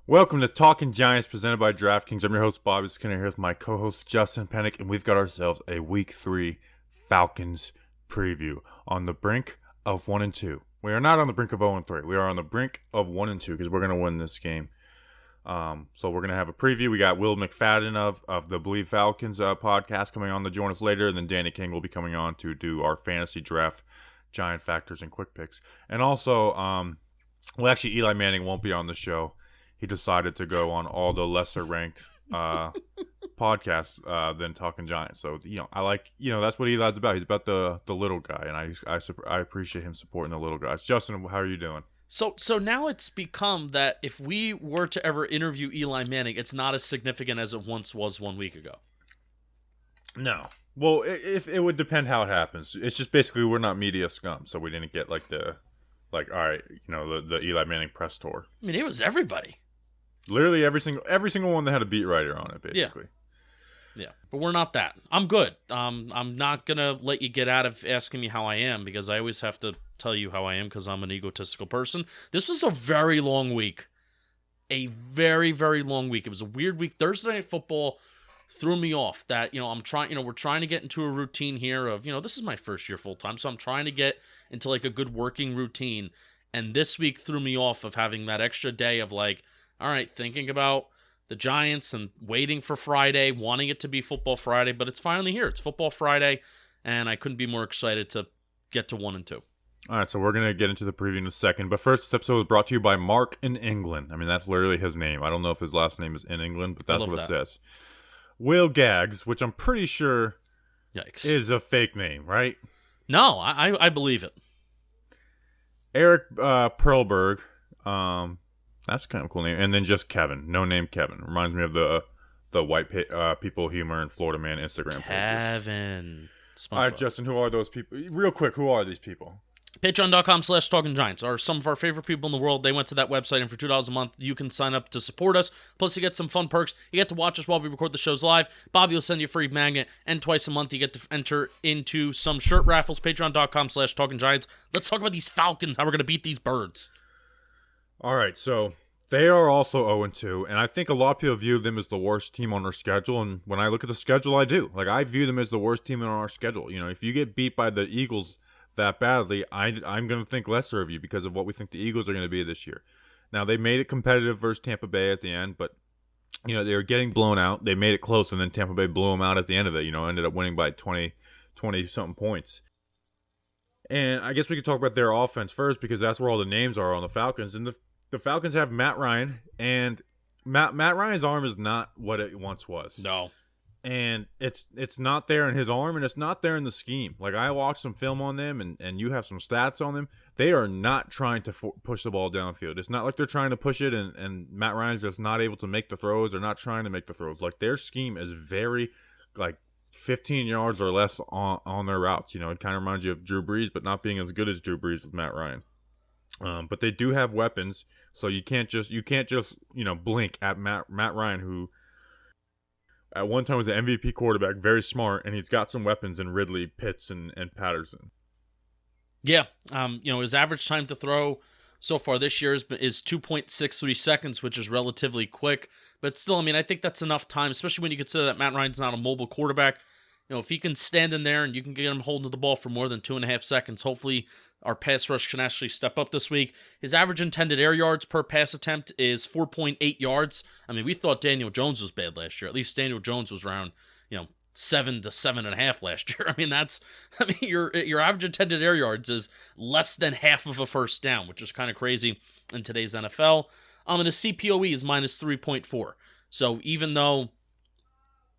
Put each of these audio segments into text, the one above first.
Welcome to Talking Giants presented by DraftKings. I'm your host, Bob Skinner, here with my co-host, Justin Pennick, and we've got ourselves a Week 3 Falcons preview on the brink of 1-2. We are not on the brink of 0-3. We are on the brink of 1-2 because we're going to win this game. So we're going to have a preview. We got Will McFadden of the Bleav Falcons podcast coming on to join us later, and then Danny King will be coming on to do our fantasy draft Giant factors and quick picks. And also, Eli Manning won't be on the show. He decided to go on all the lesser-ranked podcasts than Talking Giants. So, that's what Eli's about. He's about the little guy, and I appreciate him supporting the little guys. Justin, how are you doing? So now it's become that if we were to ever interview Eli Manning, it's not as significant as it once was 1 week ago. No. Well, if it would depend how it happens. It's just basically we're not media scum, so we didn't get the Eli Manning press tour. I mean, it was everybody. Literally every single one that had a beat writer on it, basically. Yeah, but we're not that. I'm good. I'm not going to let you get out of asking me how I am because I always have to tell you how I am because I'm an egotistical person. This was a very long week. A very, very long week. It was a weird week. Thursday Night Football threw me off. That, we're trying to get into a routine here of, this is my first year full time, so I'm trying to get into like a good working routine. And this week threw me off of having that extra day of all right, thinking about the Giants and waiting for Friday, wanting it to be Football Friday, but it's finally here. It's Football Friday, and I couldn't be more excited to get to 1-2. All right, so we're going to get into the preview in a second, but first, this episode was brought to you by Mark in England. I mean, that's literally his name. I don't know if his last name is in England, but that's what it says. Will Gags, which I'm pretty sure is a fake name, right? No, I believe it. Eric Perlberg, that's kind of a cool name. And then just Kevin. No name Kevin. Reminds me of the white people humor and Florida Man Instagram pages. Kevin. All right, Justin, who are those people? Real quick, who are these people? Patreon.com/TalkingGiants are some of our favorite people in the world. They went to that website, and for $2 a month, you can sign up to support us. Plus, you get some fun perks. You get to watch us while we record the shows live. Bobby will send you a free magnet, and twice a month, you get to enter into some shirt raffles. Patreon.com/TalkingGiants. Let's talk about these Falcons, how we're going to beat these birds. All right, so they are also 0-2, and I think a lot of people view them as the worst team on our schedule, and when I look at the schedule, I do. I view them as the worst team on our schedule. If you get beat by the Eagles that badly, I'm going to think lesser of you because of what we think the Eagles are going to be this year. Now, they made it competitive versus Tampa Bay at the end, but, they were getting blown out. They made it close, and then Tampa Bay blew them out at the end of it, ended up winning by 20-something points. And I guess we could talk about their offense first because that's where all the names are on the Falcons, and the Falcons have Matt Ryan, and Matt Ryan's arm is not what it once was. No. And it's not there in his arm, and it's not there in the scheme. I watched some film on them, and you have some stats on them. They are not trying to push the ball downfield. It's not like they're trying to push it, and Matt Ryan's just not able to make the throws. They're not trying to make the throws. Their scheme is very, 15 yards or less on their routes. It kind of reminds you of Drew Brees, but not being as good as Drew Brees with Matt Ryan. But they do have weapons, so you can't just blink at Matt Ryan, who at one time was an MVP quarterback, very smart, and he's got some weapons in Ridley, Pitts, and Patterson. Yeah, his average time to throw so far this year is 2.63 seconds, which is relatively quick, but still, I think that's enough time, especially when you consider that Matt Ryan's not a mobile quarterback. If he can stand in there and you can get him holding the ball for more than 2.5 seconds, hopefully our pass rush can actually step up this week. His average intended air yards per pass attempt is 4.8 yards. We thought Daniel Jones was bad last year. At least Daniel Jones was around, 7 to 7.5 last year. Your average intended air yards is less than half of a first down, which is kind of crazy in today's NFL. And his CPOE is minus 3.4. So even though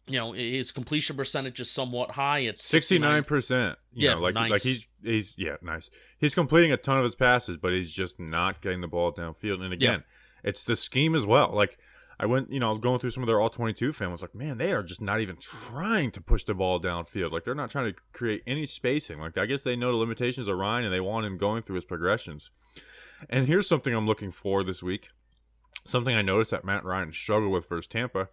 his completion percentage is somewhat high. It's 69%. Nice. He's nice. He's completing a ton of his passes, but he's just not getting the ball downfield. And again, it's the scheme as well. I went, I was going through some of their all-22 film. I was man, they are just not even trying to push the ball downfield. They're not trying to create any spacing. I guess they know the limitations of Ryan, and they want him going through his progressions. And here's something I'm looking for this week. Something I noticed that Matt Ryan struggled with versus Tampa.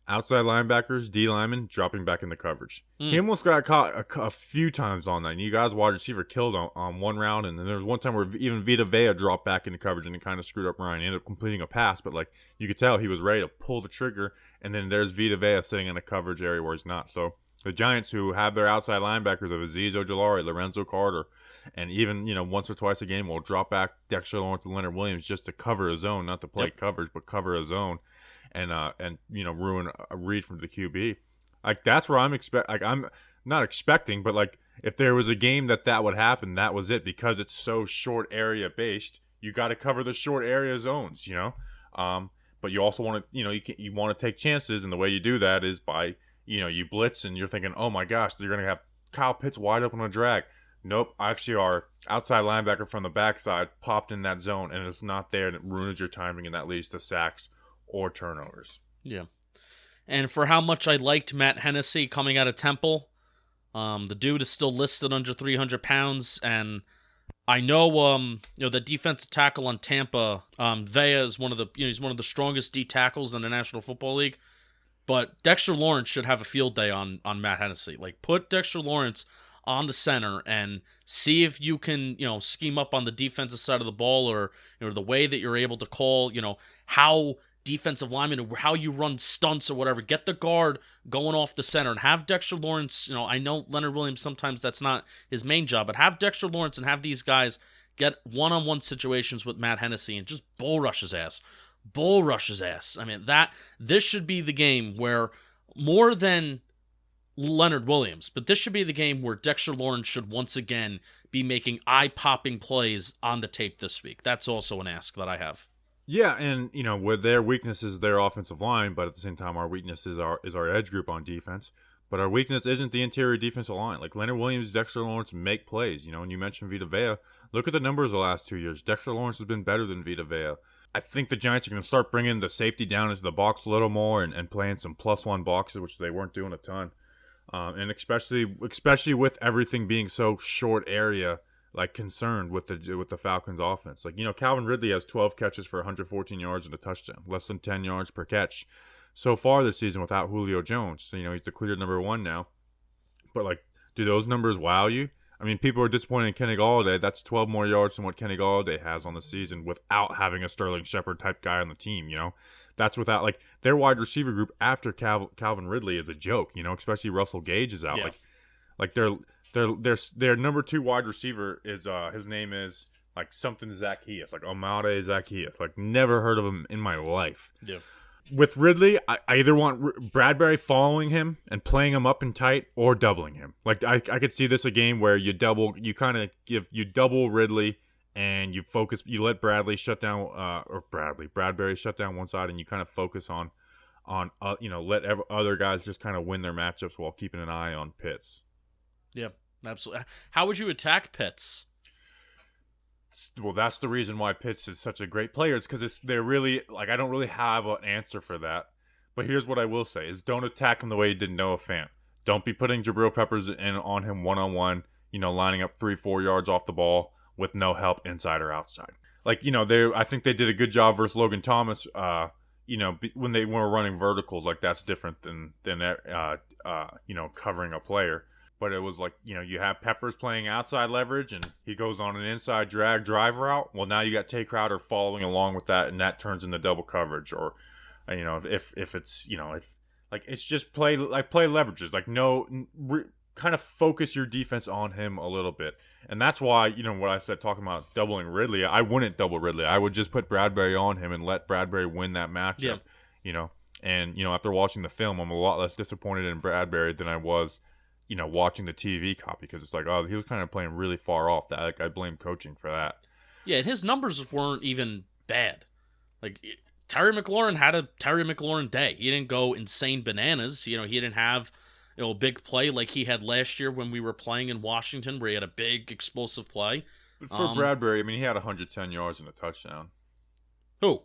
outside linebackers, D linemen dropping back in the coverage. He almost got caught a few times on that. And you guys, wide receiver killed on one round, and then there was one time where even Vita Vea dropped back into coverage and it kind of screwed up Ryan. He ended up completing a pass, but like you could tell he was ready to pull the trigger, and then there's Vita Vea sitting in a coverage area where he's not. So the Giants, who have their outside linebackers of Azeez Ojulari, Lorenzo Carter, and even once or twice a game will drop back Dexter Lawrence and Leonard Williams just to cover a zone, not to play coverage, but cover a zone. And ruin a read from the QB. Like that's where I'm not expecting, but like if there was a game that would happen, that was it, because it's so short area based. You got to cover the short area zones, but you also want to you want to take chances, and the way you do that is by you blitz, and you're thinking, oh my gosh, they're gonna have Kyle Pitts wide open on a drag. Nope, actually our outside linebacker from the backside popped in that zone, and it's not there, and it ruins your timing, and that leads to sacks or turnovers. Yeah. And for how much I liked Matt Hennessy coming out of Temple, the dude is still listed under 300 pounds, and I know the defensive tackle on Tampa, Vea is one of the he's one of the strongest D tackles in the National Football League, but Dexter Lawrence should have a field day on Matt Hennessy. Like, put Dexter Lawrence on the center and see if you can scheme up on the defensive side of the ball, or the way that you're able to call how defensive lineman, or how you run stunts or whatever. Get the guard going off the center and have Dexter Lawrence. I know Leonard Williams, sometimes that's not his main job, but have Dexter Lawrence and have these guys get one-on-one situations with Matt Hennessy and just bull rush his ass. I mean, this should be the game where, more than Leonard Williams, but this should be the game where Dexter Lawrence should once again be making eye-popping plays on the tape this week. That's also an ask that I have. Yeah, and with their weakness is their offensive line, but at the same time, our weakness is our edge group on defense. But our weakness isn't the interior defensive line. Like Leonard Williams, Dexter Lawrence make plays. And you mentioned Vita Vea. Look at the numbers the last 2 years. Dexter Lawrence has been better than Vita Vea. I think the Giants are going to start bringing the safety down into the box a little more and playing some +1 boxes, which they weren't doing a ton. And especially with everything being so short area, like concerned with the Falcons offense. Like, Calvin Ridley has 12 catches for 114 yards and a touchdown, less than 10 yards per catch so far this season without Julio Jones. So, he's the clear number one now. But like, do those numbers wow you? I mean, people are disappointed in Kenny Golladay. That's 12 more yards than what Kenny Golladay has on the season without having a Sterling Shepard type guy on the team, That's without, like, their wide receiver group after Calvin Ridley is a joke, especially Russell Gage is out. Yeah. Like their number 2 wide receiver is his name is like something Zacchaeus, like Amade Zacchaeus. Like, never heard of him in my life. Yeah. With Ridley, I either want Bradbury following him and playing him up and tight, or doubling him. Like, I could see this a game where you double Ridley and you let Bradbury shut down one side, and you kind of focus on let other guys just kind of win their matchups while keeping an eye on Pitts. Yeah, absolutely. How would you attack Pitts? Well, that's the reason why Pitts is such a great player. It's because they're really, like, I don't really have an answer for that. But here's what I will say is, don't attack him the way you did Noah Fant. Don't be putting Jabril Peppers on him one-on-one, lining up 3-4 yards off the ball with no help inside or outside. Like, I think they did a good job versus Logan Thomas, when they were running verticals. Like, that's different than covering a player. But it was like, you have Peppers playing outside leverage, and he goes on an inside drive route. Well, now you got Tay Crowder following along with that, and that turns into double coverage. Or, if it's, it's just play leverages. Like, kind of focus your defense on him a little bit. And that's why, what I said talking about doubling Ridley, I wouldn't double Ridley. I would just put Bradbury on him and let Bradbury win that matchup. Yeah. And, after watching the film, I'm a lot less disappointed in Bradbury than I was watching the TV copy, because it's like, oh, he was kind of playing really far off. That, like, I blame coaching for that. Yeah, and his numbers weren't even bad. Like, Terry McLaurin had a Terry McLaurin day. He didn't go insane bananas. He didn't have a big play like he had last year when we were playing in Washington, where he had a big explosive play. But for Bradbury, I mean, he had 110 yards and a touchdown. Who?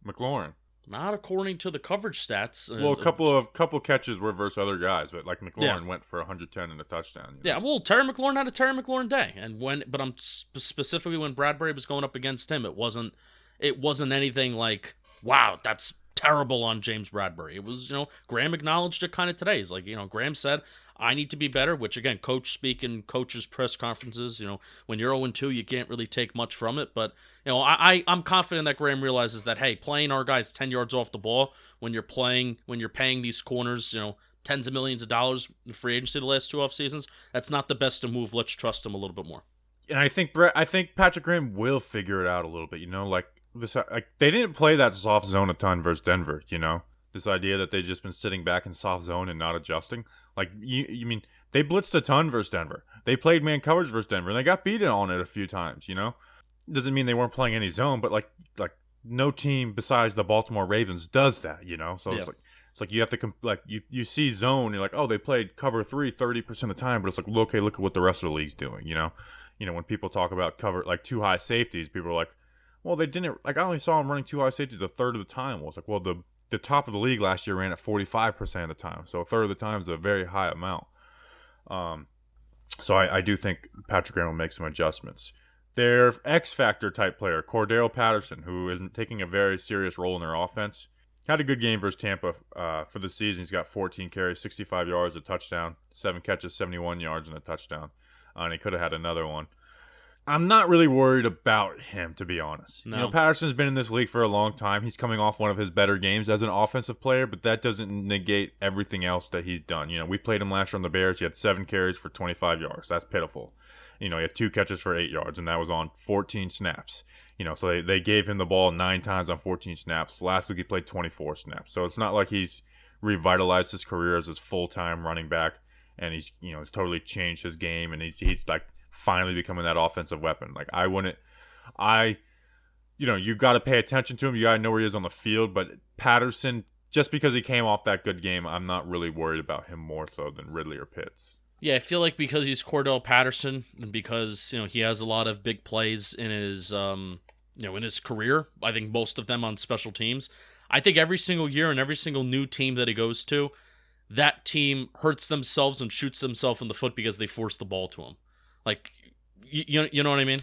McLaurin. Not according to the coverage stats. Well, a couple catches were versus other guys, but like McLaurin went for 110 and a touchdown. Yeah, well, Terry McLaurin had a Terry McLaurin day, but I'm specifically when Bradbury was going up against him, it wasn't anything like, wow, that's terrible on James Bradbury. It was, Graham acknowledged it kind of today. He's like, Graham said, I need to be better, which again, coach speak in coaches' press conferences. When you're 0-2, you can't really take much from it. But, I'm confident that Graham realizes that, hey, playing our guys 10 yards off the ball when you're paying these corners, tens of millions of dollars in free agency the last 2 off seasons, that's not the best to move. Let's trust him a little bit more. And I think Patrick Graham will figure it out a little bit, they didn't play that soft zone a ton versus Denver, This idea that they've just been sitting back in soft zone and not adjusting. You mean they blitzed a ton versus Denver. They played man coverage versus Denver, and they got beaten on it a few times, Doesn't mean they weren't playing any zone, but like no team besides the Baltimore Ravens does that, So yeah. It's like you have to you see zone, you're like, oh, they played cover 3 30% of the time, but it's like, okay, look at what the rest of the league's doing, when people talk about cover like 2 high safeties, people are like, well, they didn't, I only saw them running 2 high safeties a third of the time. Well, it's like, well, the top of the league last year ran at 45% of the time, so a third of the time is a very high amount. So I do think Patrick Graham will make some adjustments. Their X-Factor type player, Cordell Patterson, who is taking a very serious role in their offense, had a good game versus Tampa for the season. He's got 14 carries, 65 yards, a touchdown, 7 catches, 71 yards, and a touchdown. And he could have had another one. I'm not really worried about him, to be honest. No. Patterson's been in this league for a long time. He's coming off one of his better games as an offensive player, but that doesn't negate everything else that he's done. We played him last year on the Bears. He had 7 carries for 25 yards. That's pitiful. He had 2 catches for 8 yards, and that was on 14 snaps. So they gave him the ball 9 times on 14 snaps. Last week he played 24 snaps. So it's not like he's revitalized his career as his full-time running back, and he's totally changed his game, and he's like finally becoming that offensive weapon. You got to pay attention to him. You got to know where he is on the field. But Patterson, just because he came off that good game, I'm not really worried about him more so than Ridley or Pitts. Yeah, I feel like because he's Cordell Patterson and because he has a lot of big plays in his in his career. I think most of them on special teams. I think every single year and every single new team that he goes to, that team hurts themselves and shoots themselves in the foot because they force the ball to him. Like, you know what I mean?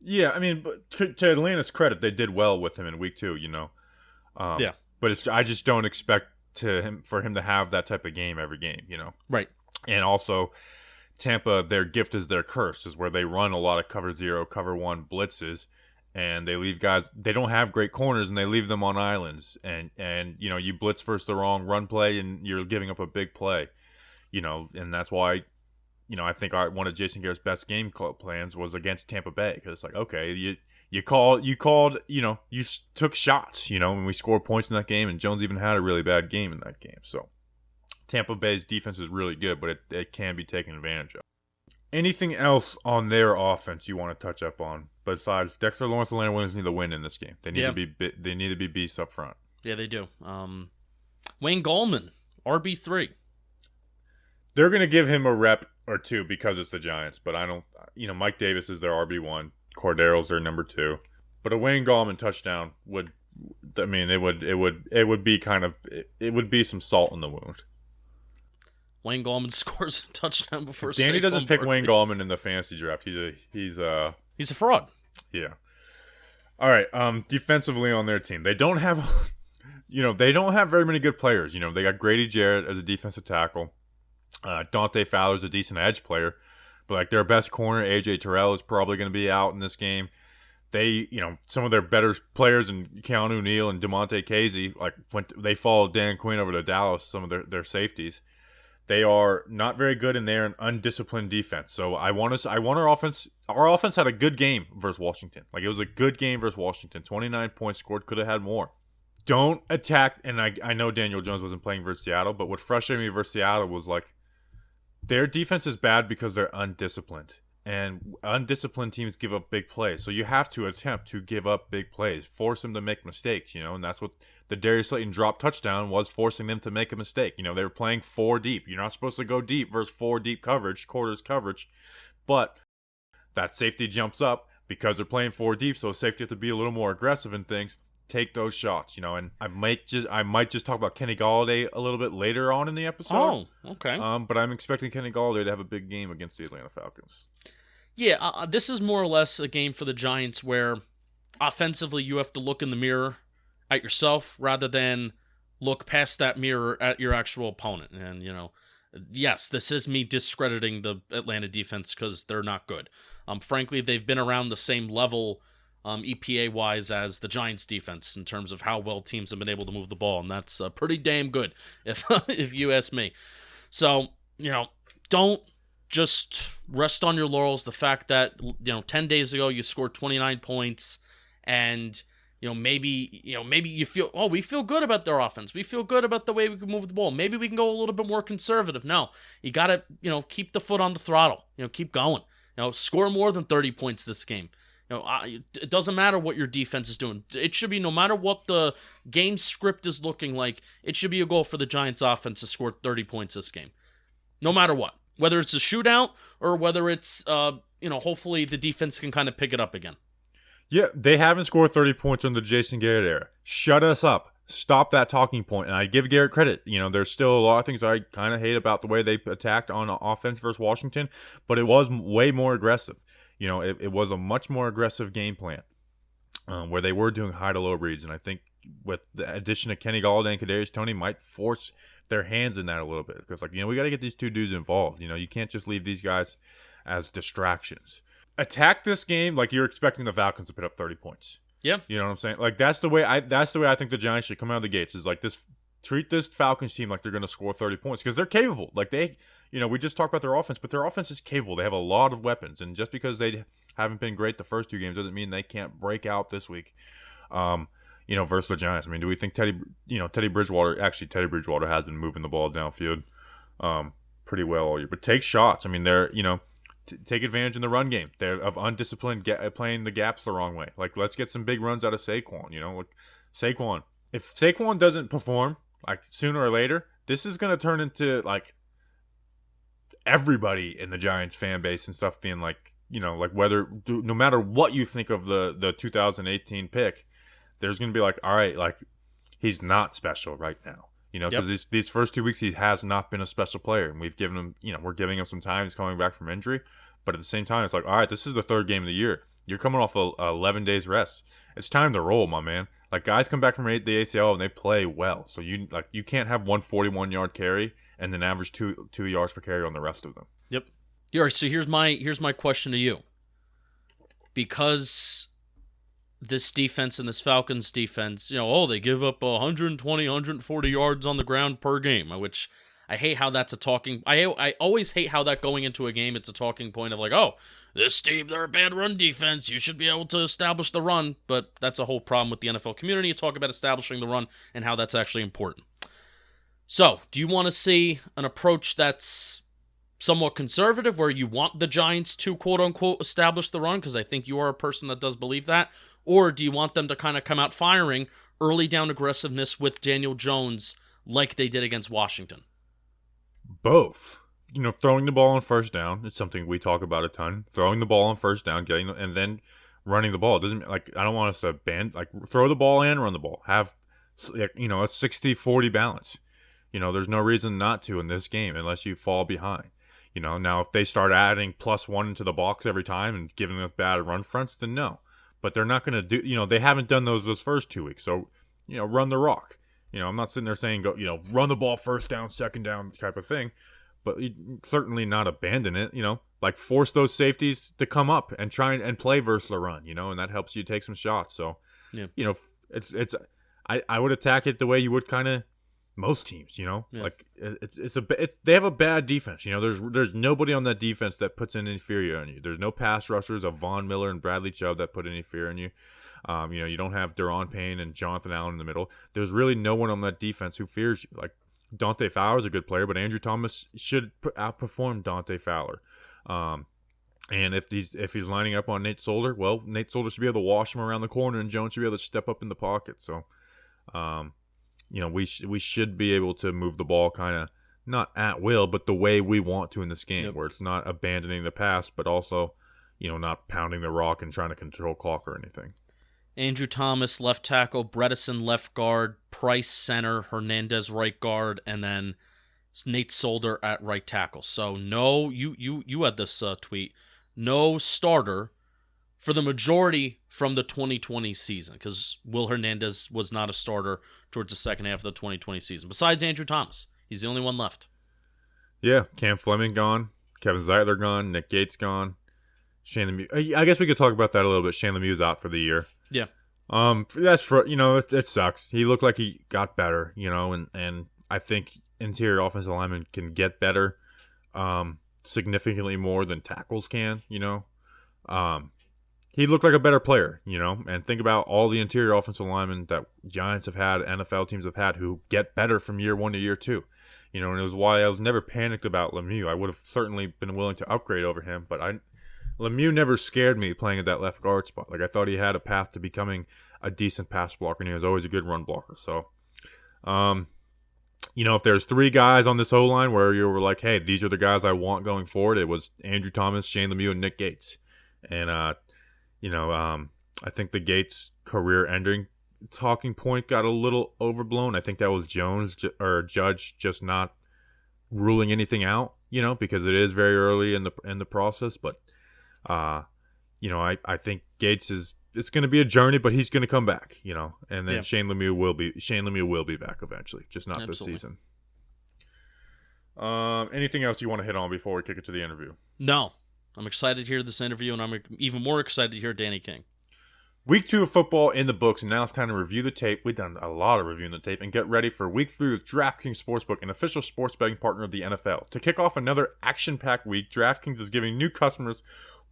Yeah, I mean, but to Atlanta's credit, they did well with him in week 2, Yeah. But I just don't expect for him to have that type of game every game, Right. And also, Tampa, their gift is their curse, is where they run a lot of cover 0, cover 1 blitzes, and they leave guys, they don't have great corners, and they leave them on islands. And you blitz versus the wrong run play, and you're giving up a big play, and that's why, I think one of Jason Garrett's best game plans was against Tampa Bay, because it's like, okay, you took shots, when we scored points in that game, and Jones even had a really bad game in that game. So Tampa Bay's defense is really good, but it can be taken advantage of. Anything else on their offense you want to touch up on besides Dexter Lawrence and Leonard Williams need to win in this game? They need to be beasts up front. Yeah, they do. Wayne Gallman, RB3. They're going to give him a rep or 2 because it's the Giants, but I don't. Mike Davis is their RB1, Cordero's their number 2, but a Wayne Gallman touchdown would be some salt in the wound. Wayne Gallman scores a touchdown before Danny doesn't pick Wayne Gallman in the fantasy draft. He's a fraud. Yeah. All right. Defensively on their team, they don't have very many good players. They got Grady Jarrett as a defensive tackle. Dante Fowler's a decent edge player, but their best corner, AJ Tyrell, is probably going to be out in this game. They, some of their better players in Keanu Neal and DeMonte Casey, when they followed Dan Quinn over to Dallas, some of their safeties. They are not very good in there, an undisciplined defense. So I want our offense. Our offense had a good game versus Washington. It was a good game versus Washington. 29 points scored, could have had more. Don't attack. And I know Daniel Jones wasn't playing versus Seattle, but what frustrated me versus Seattle was their defense is bad because they're undisciplined. And undisciplined teams give up big plays. So you have to attempt to give up big plays. Force them to make mistakes, and that's what the Darius Slayton drop touchdown was, forcing them to make a mistake. They were playing 4 deep. You're not supposed to go deep versus 4 deep quarters coverage. But that safety jumps up because they're playing 4 deep, so safety have to be a little more aggressive in things. Take those shots, and I might just talk about Kenny Golladay a little bit later on in the episode. Oh, okay. But I'm expecting Kenny Golladay to have a big game against the Atlanta Falcons. Yeah, this is more or less a game for the Giants where offensively you have to look in the mirror at yourself rather than look past that mirror at your actual opponent. And, yes, this is me discrediting the Atlanta defense because they're not good. Frankly, they've been around the same level EPA-wise as the Giants defense in terms of how well teams have been able to move the ball, and that's pretty damn good, if if you ask me. So, don't just rest on your laurels. The fact that 10 days ago you scored 29 points, and maybe you feel, oh, we feel good about their offense. We feel good about the way we can move the ball. Maybe we can go a little bit more conservative. No, you got to keep the foot on the throttle. Keep going. Score more than 30 points this game. It doesn't matter what your defense is doing. It should be, no matter what the game script is looking like, it should be a goal for the Giants offense to score 30 points this game. No matter what. Whether it's a shootout or whether it's, hopefully the defense can kind of pick it up again. Yeah, they haven't scored 30 points in the Jason Garrett era. Shut us up. Stop that talking point. And I give Garrett credit. There's still a lot of things I kind of hate about the way they attacked on offense versus Washington, but it was way more aggressive. It was a much more aggressive game plan where they were doing high to low reads. And I think with the addition of Kenny Golladay and Kadarius Toney might force their hands in that a little bit. Because, we got to get these two dudes involved. You can't just leave these guys as distractions. Attack this game like you're expecting the Falcons to put up 30 points. Yeah. You know what I'm saying? Like, that's the way I think the Giants should come out of the gates, is like this. Treat this Falcons team like they're going to score 30 points because they're capable. Like, we just talked about their offense, but their offense is capable. They have a lot of weapons, and just because they haven't been great the first two games doesn't mean they can't break out this week. Versus the Giants. I mean, do we think Teddy Bridgewater has been moving the ball downfield pretty well all year, but take shots. I mean, they're, take advantage in the run game. They're of undisciplined playing the gaps the wrong way. Like, let's get some big runs out of Saquon, Saquon. If Saquon doesn't perform, like, sooner or later, this is going to turn into, like, everybody in the Giants fan base and stuff being like, no matter what you think of the 2018 pick, there's going to be like, all right, like, he's not special right now. Because these first 2 weeks he has not been a special player, and we've given him, we're giving him some time. He's coming back from injury, but at the same time, it's like, all right, this is the third game of the year. You're coming off a 11 days rest. It's time to roll, my man. Like, guys come back from the ACL and they play well. So you can't have one 41-yard carry and then average two yards per carry on the rest of them. Yep. All right, so here's my question to you. Because this defense and this Falcons defense, they give up 120, 140 yards on the ground per game, which I hate how that's a talking. I always hate how that going into a game, it's a talking point of like, oh, this team, they're a bad run defense. You should be able to establish the run. But that's a whole problem with the NFL community. You talk about establishing the run and how that's actually important. So, do you want to see an approach that's somewhat conservative where you want the Giants to quote-unquote establish the run? Because I think you are a person that does believe that. Or do you want them to kind of come out firing early down aggressiveness with Daniel Jones like they did against Washington? Both. Throwing the ball on first down is something we talk about a ton. Throwing the ball on first down, and then running the ball. It doesn't, like, I don't want us to throw the ball and run the ball. Have, a 60-40 balance. There's no reason not to in this game unless you fall behind. Now if they start adding +1 into the box every time and giving us bad run fronts, then no. But they're not going to do, they haven't done those first 2 weeks. So, run the rock. I'm not sitting there saying, go, run the ball first down, second down type of thing. But certainly not abandon it, like force those safeties to come up and try and play versus the run, and that helps you take some shots. So, yeah. I would attack it the way you would kind of most teams, Yeah. like they have a bad defense. There's nobody on that defense that puts any fear on you. There's no pass rushers of Von Miller and Bradley Chubb that put any fear in you. You don't have Daron Payne and Jonathan Allen in the middle. There's really no one on that defense who fears you. Like, Dante Fowler's a good player, but Andrew Thomas should outperform Dante Fowler. And if he's lining up on Nate Solder, well, Nate Solder should be able to wash him around the corner, and Jones should be able to step up in the pocket. So, we should be able to move the ball kind of not at will, but the way we want to in this game, where it's not abandoning the pass, but also, not pounding the rock and trying to control clock or anything. Andrew Thomas, left tackle, Bredesen, left guard, Price, center, Hernandez, right guard, and then Nate Solder at right tackle. So, no, you had this tweet, no starter for the majority from the 2020 season, because Will Hernandez was not a starter towards the second half of the 2020 season. Besides Andrew Thomas, he's the only one left. Yeah, Cam Fleming gone, Kevin Zeitler gone, Nick Gates gone, Shane Lemieux. I guess we could talk about that a little bit. Shane Lemieux's out for the year. Yeah. That's for it sucks. He looked like he got better, and I think interior offensive linemen can get better, significantly more than tackles can. He looked like a better player, and think about all the interior offensive linemen that Giants have had, NFL teams have had, who get better from year one to year two. And it was why I was never panicked about Lemieux. I would have certainly been willing to upgrade over him, but Lemieux never scared me playing at that left guard spot. Like, I thought he had a path to becoming a decent pass blocker, and he was always a good run blocker. So, if there's three guys on this O-line where you were like, hey, these are the guys I want going forward, it was Andrew Thomas, Shane Lemieux, and Nick Gates. And, I think the Gates career-ending talking point got a little overblown. I think that was Judge just not ruling anything out, because it is very early in the process. But, I think Gates it's going to be a journey, but he's going to come back, and then Shane Lemieux will be back eventually, just not this season. Anything else you want to hit on before we kick it to the interview? No. I'm excited to hear this interview, and I'm even more excited to hear Danny King. Week 2 of football in the books, and now it's time to review the tape. We've done a lot of reviewing the tape, and get ready for Week 3 with DraftKings Sportsbook, an official sports betting partner of the NFL. To kick off another action-packed week, DraftKings is giving new customers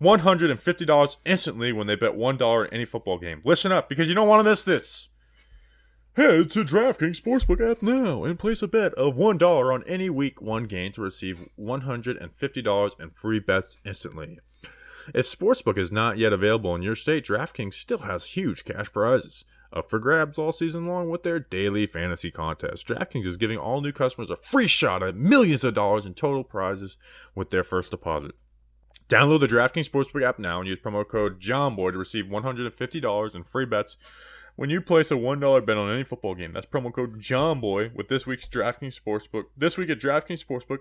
$150 instantly when they bet $1 in any football game. Listen up, because you don't want to miss this. Head to DraftKings Sportsbook app now and place a bet of $1 on any Week 1 game to receive $150 in free bets instantly. If Sportsbook is not yet available in your state, DraftKings still has huge cash prizes up for grabs all season long with their daily fantasy contest. DraftKings is giving all new customers a free shot at millions of dollars in total prizes with their first deposit. Download the DraftKings Sportsbook app now and use promo code JOHNBOY to receive $150 in free bets when you place a $1 bet on any football game. That's promo code JOHNBOY with this week's DraftKings Sportsbook. This week at DraftKings Sportsbook,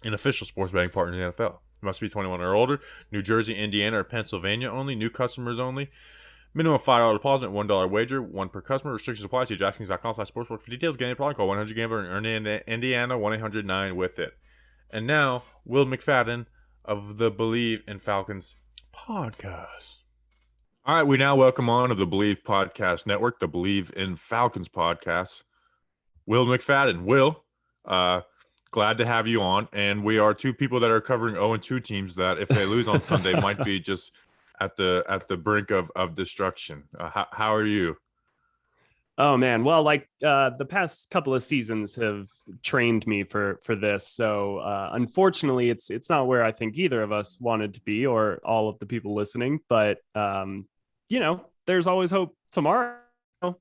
an official sports betting partner of the NFL. Must be 21 or older. New Jersey, Indiana, or Pennsylvania only. New customers only. Minimum $5 deposit, $1 wager, one per customer. Restrictions apply. See DraftKings.com/sportsbook for details. Get any problem, call 1-800-GAMBLER and earn Indiana 1-800-9-WITH-IT. And now, Will McFadden of the Bleav in Falcons podcast. All right, we now welcome on of the Bleav Podcast Network, the Bleav in Falcons podcast, Will McFadden. Will, glad to have you on. And we are two people that are covering 0-2 teams that, if they lose on Sunday, might be just at the brink of destruction. How are you? Oh man, well, the past couple of seasons have trained me for this. So unfortunately, it's not where I think either of us wanted to be, or all of the people listening. But there's always hope tomorrow,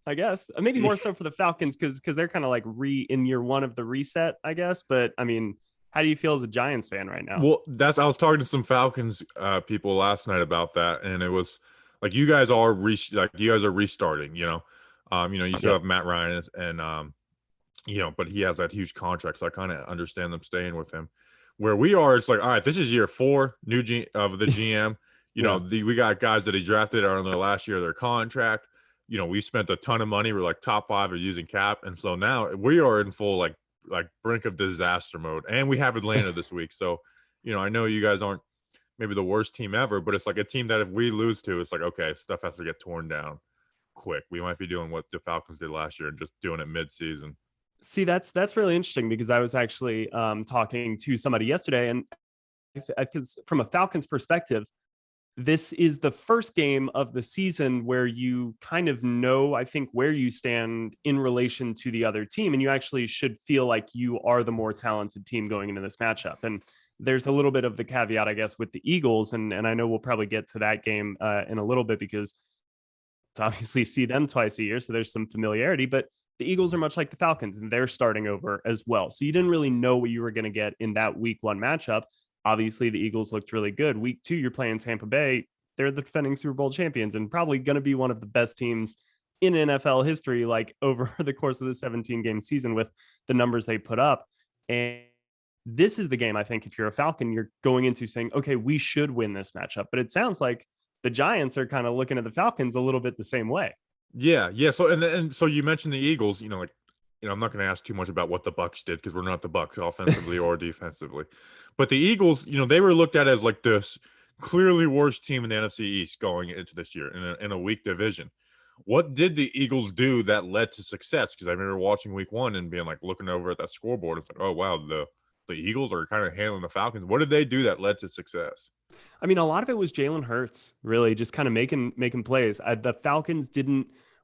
I guess. Maybe more so for the Falcons because they're kind of like in year one of the reset, I guess. But I mean, how do you feel as a Giants fan right now? Well, I was talking to some Falcons people last night about that, and it was like you guys are restarting. You still have Matt Ryan and but he has that huge contract, so I kind of understand them staying with him. Where we are, it's like, all right, this is year 4 of the GM. We got guys that he drafted are in the last year of their contract. We spent a ton of money. We're like top 5 of using cap, and so now we are in full like brink of disaster mode. And we have Atlanta this week, so I know you guys aren't maybe the worst team ever, but it's like a team that if we lose to, it's like, okay, stuff has to get torn down quick. We might be doing what the Falcons did last year and just doing it mid-season. See, that's really interesting because I was actually talking to somebody yesterday, and because from a Falcons perspective, this is the first game of the season where you kind of know, I think, where you stand in relation to the other team, and you actually should feel like you are the more talented team going into this matchup. And there's a little bit of the caveat, I guess, with the Eagles, and I know we'll probably get to that game in a little bit because to obviously see them twice a year, so there's some familiarity, but the Eagles are much like the Falcons, and they're starting over as well. So you didn't really know what you were going to get in that week 1 matchup. Obviously, the Eagles looked really good. Week 2, you're playing Tampa Bay. They're the defending Super Bowl champions and probably going to be one of the best teams in NFL history, like over the course of the 17-game season with the numbers they put up. And this is the game, I think, if you're a Falcon, you're going into saying, okay, we should win this matchup. But it sounds like the Giants are kind of looking at the Falcons a little bit the same way. Yeah. So and so you mentioned the Eagles. I'm not going to ask too much about what the Bucs did because we're not the Bucs offensively or defensively. But the Eagles, they were looked at as like this clearly worst team in the NFC East going into this year in a weak division. What did the Eagles do that led to success? Because I remember watching Week 1 and being like looking over at that scoreboard. It's like, oh wow, the Eagles are kind of handling the Falcons. What did they do that led to success? I mean, a lot of it was Jalen Hurts really just kind of making plays. The Falcons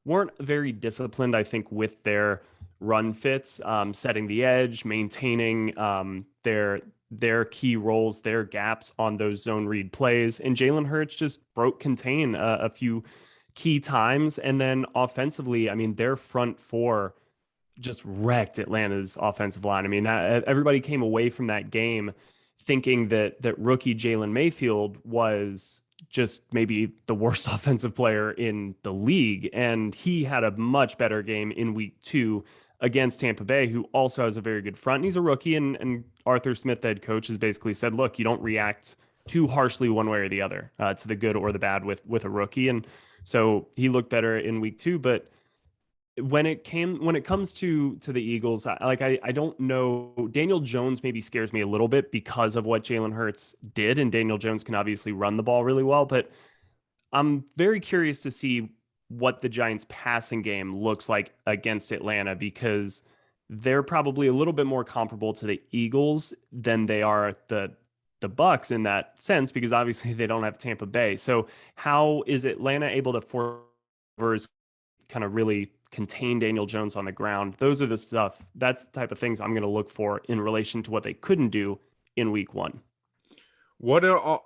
weren't very disciplined, I think, with their run fits, setting the edge, maintaining their key roles, their gaps on those zone read plays. And Jalen Hurts just broke contain a few key times. And then offensively, I mean, their front four just wrecked Atlanta's offensive line. I mean, everybody came away from that game thinking that rookie Jalen Mayfield was just maybe the worst offensive player in the league. And he had a much better game in week 2 against Tampa Bay, who also has a very good front. And he's a rookie. And Arthur Smith, the head coach, has basically said, look, you don't react too harshly one way or the other to the good or the bad with a rookie. And so he looked better in week 2. But when it comes to the Eagles, I don't know. Daniel Jones maybe scares me a little bit because of what Jalen Hurts did, and Daniel Jones can obviously run the ball really well. But I'm very curious to see what the Giants' passing game looks like against Atlanta, because they're probably a little bit more comparable to the Eagles than they are the Bucs in that sense, because obviously they don't have Tampa Bay. So how is Atlanta able to force kind of really contain Daniel Jones on the ground? Those are that's the type of things I'm going to look for in relation to what they couldn't do in week 1. What are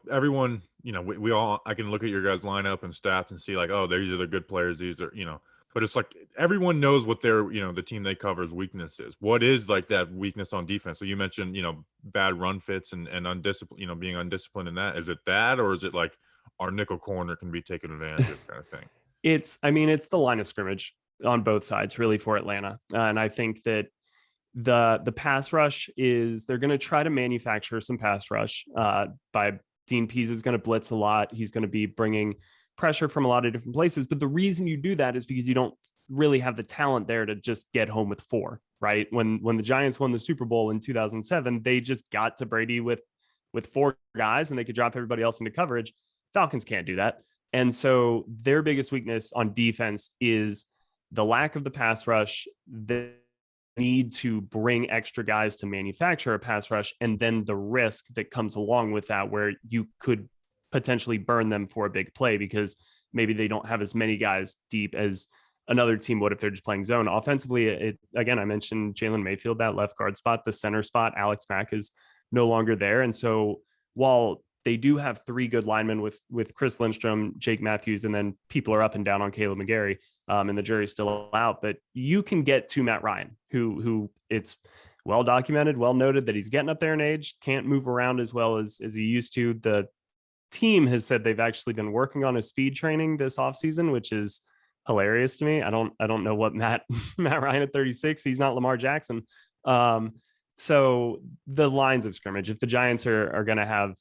everyone, we all, I can look at your guys' lineup and stats and see like, oh, these are the good players. These are, but it's like everyone knows what their, the team they cover's weakness is. What is like that weakness on defense? So you mentioned, bad run fits and undisciplined, being undisciplined in that. Is it that, or is it like our nickel corner can be taken advantage of kind of thing? It's the line of scrimmage on both sides really for Atlanta. And I think that the pass rush they're going to try to manufacture some pass rush by Dean Pease is going to blitz a lot. He's going to be bringing pressure from a lot of different places. But the reason you do that is because you don't really have the talent there to just get home with 4, right? When the Giants won the Super Bowl in 2007, they just got to Brady with 4 guys and they could drop everybody else into coverage. Falcons can't do that. And so their biggest weakness on defense is the lack of the pass rush. They need to bring extra guys to manufacture a pass rush, and then the risk that comes along with that, where you could potentially burn them for a big play because maybe they don't have as many guys deep as another team would if they're just playing zone. Offensively, again, I mentioned Jalen Mayfield, that left guard spot, the center spot, Alex Mack is no longer there. And so while they do have 3 good linemen with Chris Lindstrom, Jake Matthews, and then people are up and down on Caleb McGarry, and the jury's still out. But you can get to Matt Ryan, who it's well documented, well noted that he's getting up there in age, can't move around as well as he used to. The team has said they've actually been working on his speed training this offseason, which is hilarious to me. I don't know what Matt Ryan at 36, he's not Lamar Jackson. So the lines of scrimmage, if the Giants are going to have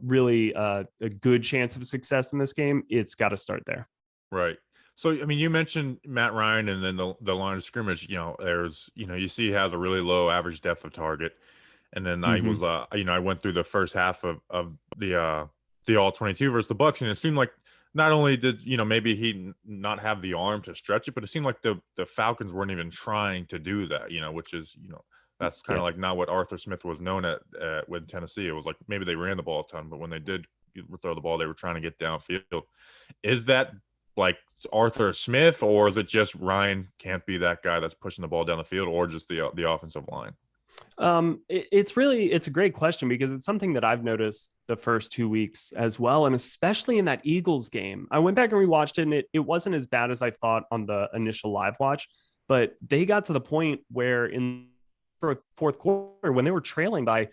really a good chance of success in this game, it's got to start there. Right. So, I mean, you mentioned Matt Ryan and then the line of scrimmage, there's, you see he has a really low average depth of target. And then I was, I went through the first half of the All-22 versus the Bucs, and it seemed like not only did, maybe he not have the arm to stretch it, but it seemed like the Falcons weren't even trying to do that, which is, that's kind of like not what Arthur Smith was known at with Tennessee. It was like maybe they ran the ball a ton, but when they did throw the ball, they were trying to get downfield. Is that like Arthur Smith, or is it just Ryan can't be that guy that's pushing the ball down the field, or just the offensive line? It's a great question, because it's something that I've noticed the first 2 weeks as well. And especially in that Eagles game, I went back and rewatched it, and it wasn't as bad as I thought on the initial live watch, but they got to the point where in fourth quarter, when they were trailing by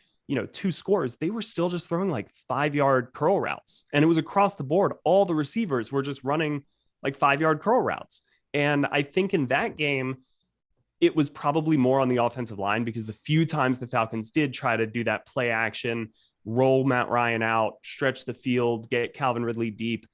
2 scores, they were still just throwing like 5-yard curl routes, and it was across the board. All the receivers were just running like 5-yard curl routes. And I think in that game, it was probably more on the offensive line because the few times the Falcons did try to do that play action, roll Matt Ryan out, stretch the field, get Calvin Ridley deep,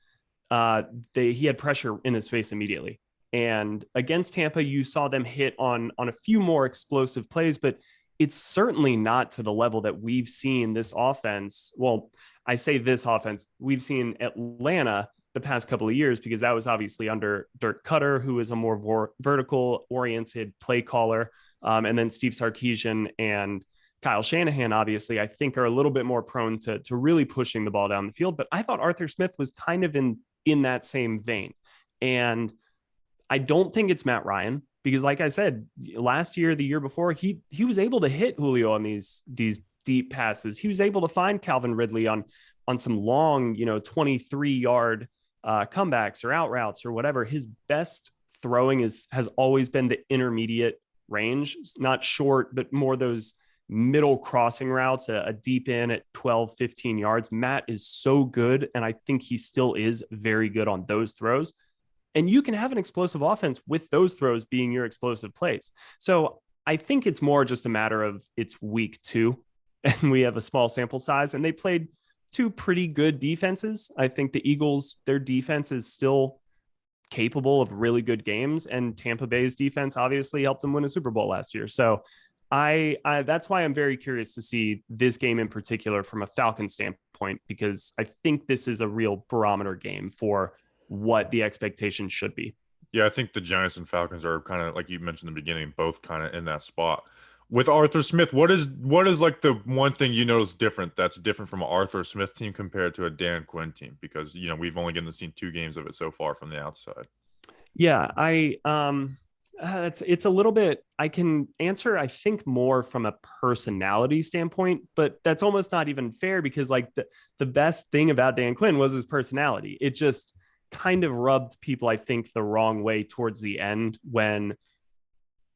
he had pressure in his face immediately. And against Tampa, you saw them hit on a few more explosive plays, but it's certainly not to the level that we've seen this offense. Well, I say this offense, we've seen Atlanta the past couple of years, because that was obviously under Dirk Cutter, who is a more vertical oriented play caller. And then Steve Sarkisian and Kyle Shanahan, obviously, I think are a little bit more prone to really pushing the ball down the field. But I thought Arthur Smith was kind of in that same vein. And I don't think it's Matt Ryan, because like I said, last year, the year before, he was able to hit Julio on these deep passes. He was able to find Calvin Ridley on some long, 23-yard comebacks or out routes or whatever. His best throwing has always been the intermediate range, not short, but more those middle crossing routes, a deep in at 12, 15 yards. Matt is so good, and I think he still is very good on those throws. And you can have an explosive offense with those throws being your explosive plays. So I think it's more just a matter of it's week 2 and we have a small sample size, and they played 2 pretty good defenses. I think the Eagles, their defense is still capable of really good games, and Tampa Bay's defense obviously helped them win a Super Bowl last year. So I that's why I'm very curious to see this game in particular from a Falcon standpoint, because I think this is a real barometer game for what the expectation should be. Yeah, I think the Giants and Falcons are kind of, like you mentioned in the beginning, both kind of in that spot. With Arthur Smith, what is like the one thing you notice that's different from an Arthur Smith team compared to a Dan Quinn team? Because, we've only seen 2 games of it so far from the outside. Yeah, it's a little bit, I can answer, I think, more from a personality standpoint, but that's almost not even fair, because like the best thing about Dan Quinn was his personality. It just kind of rubbed people, I think, the wrong way towards the end when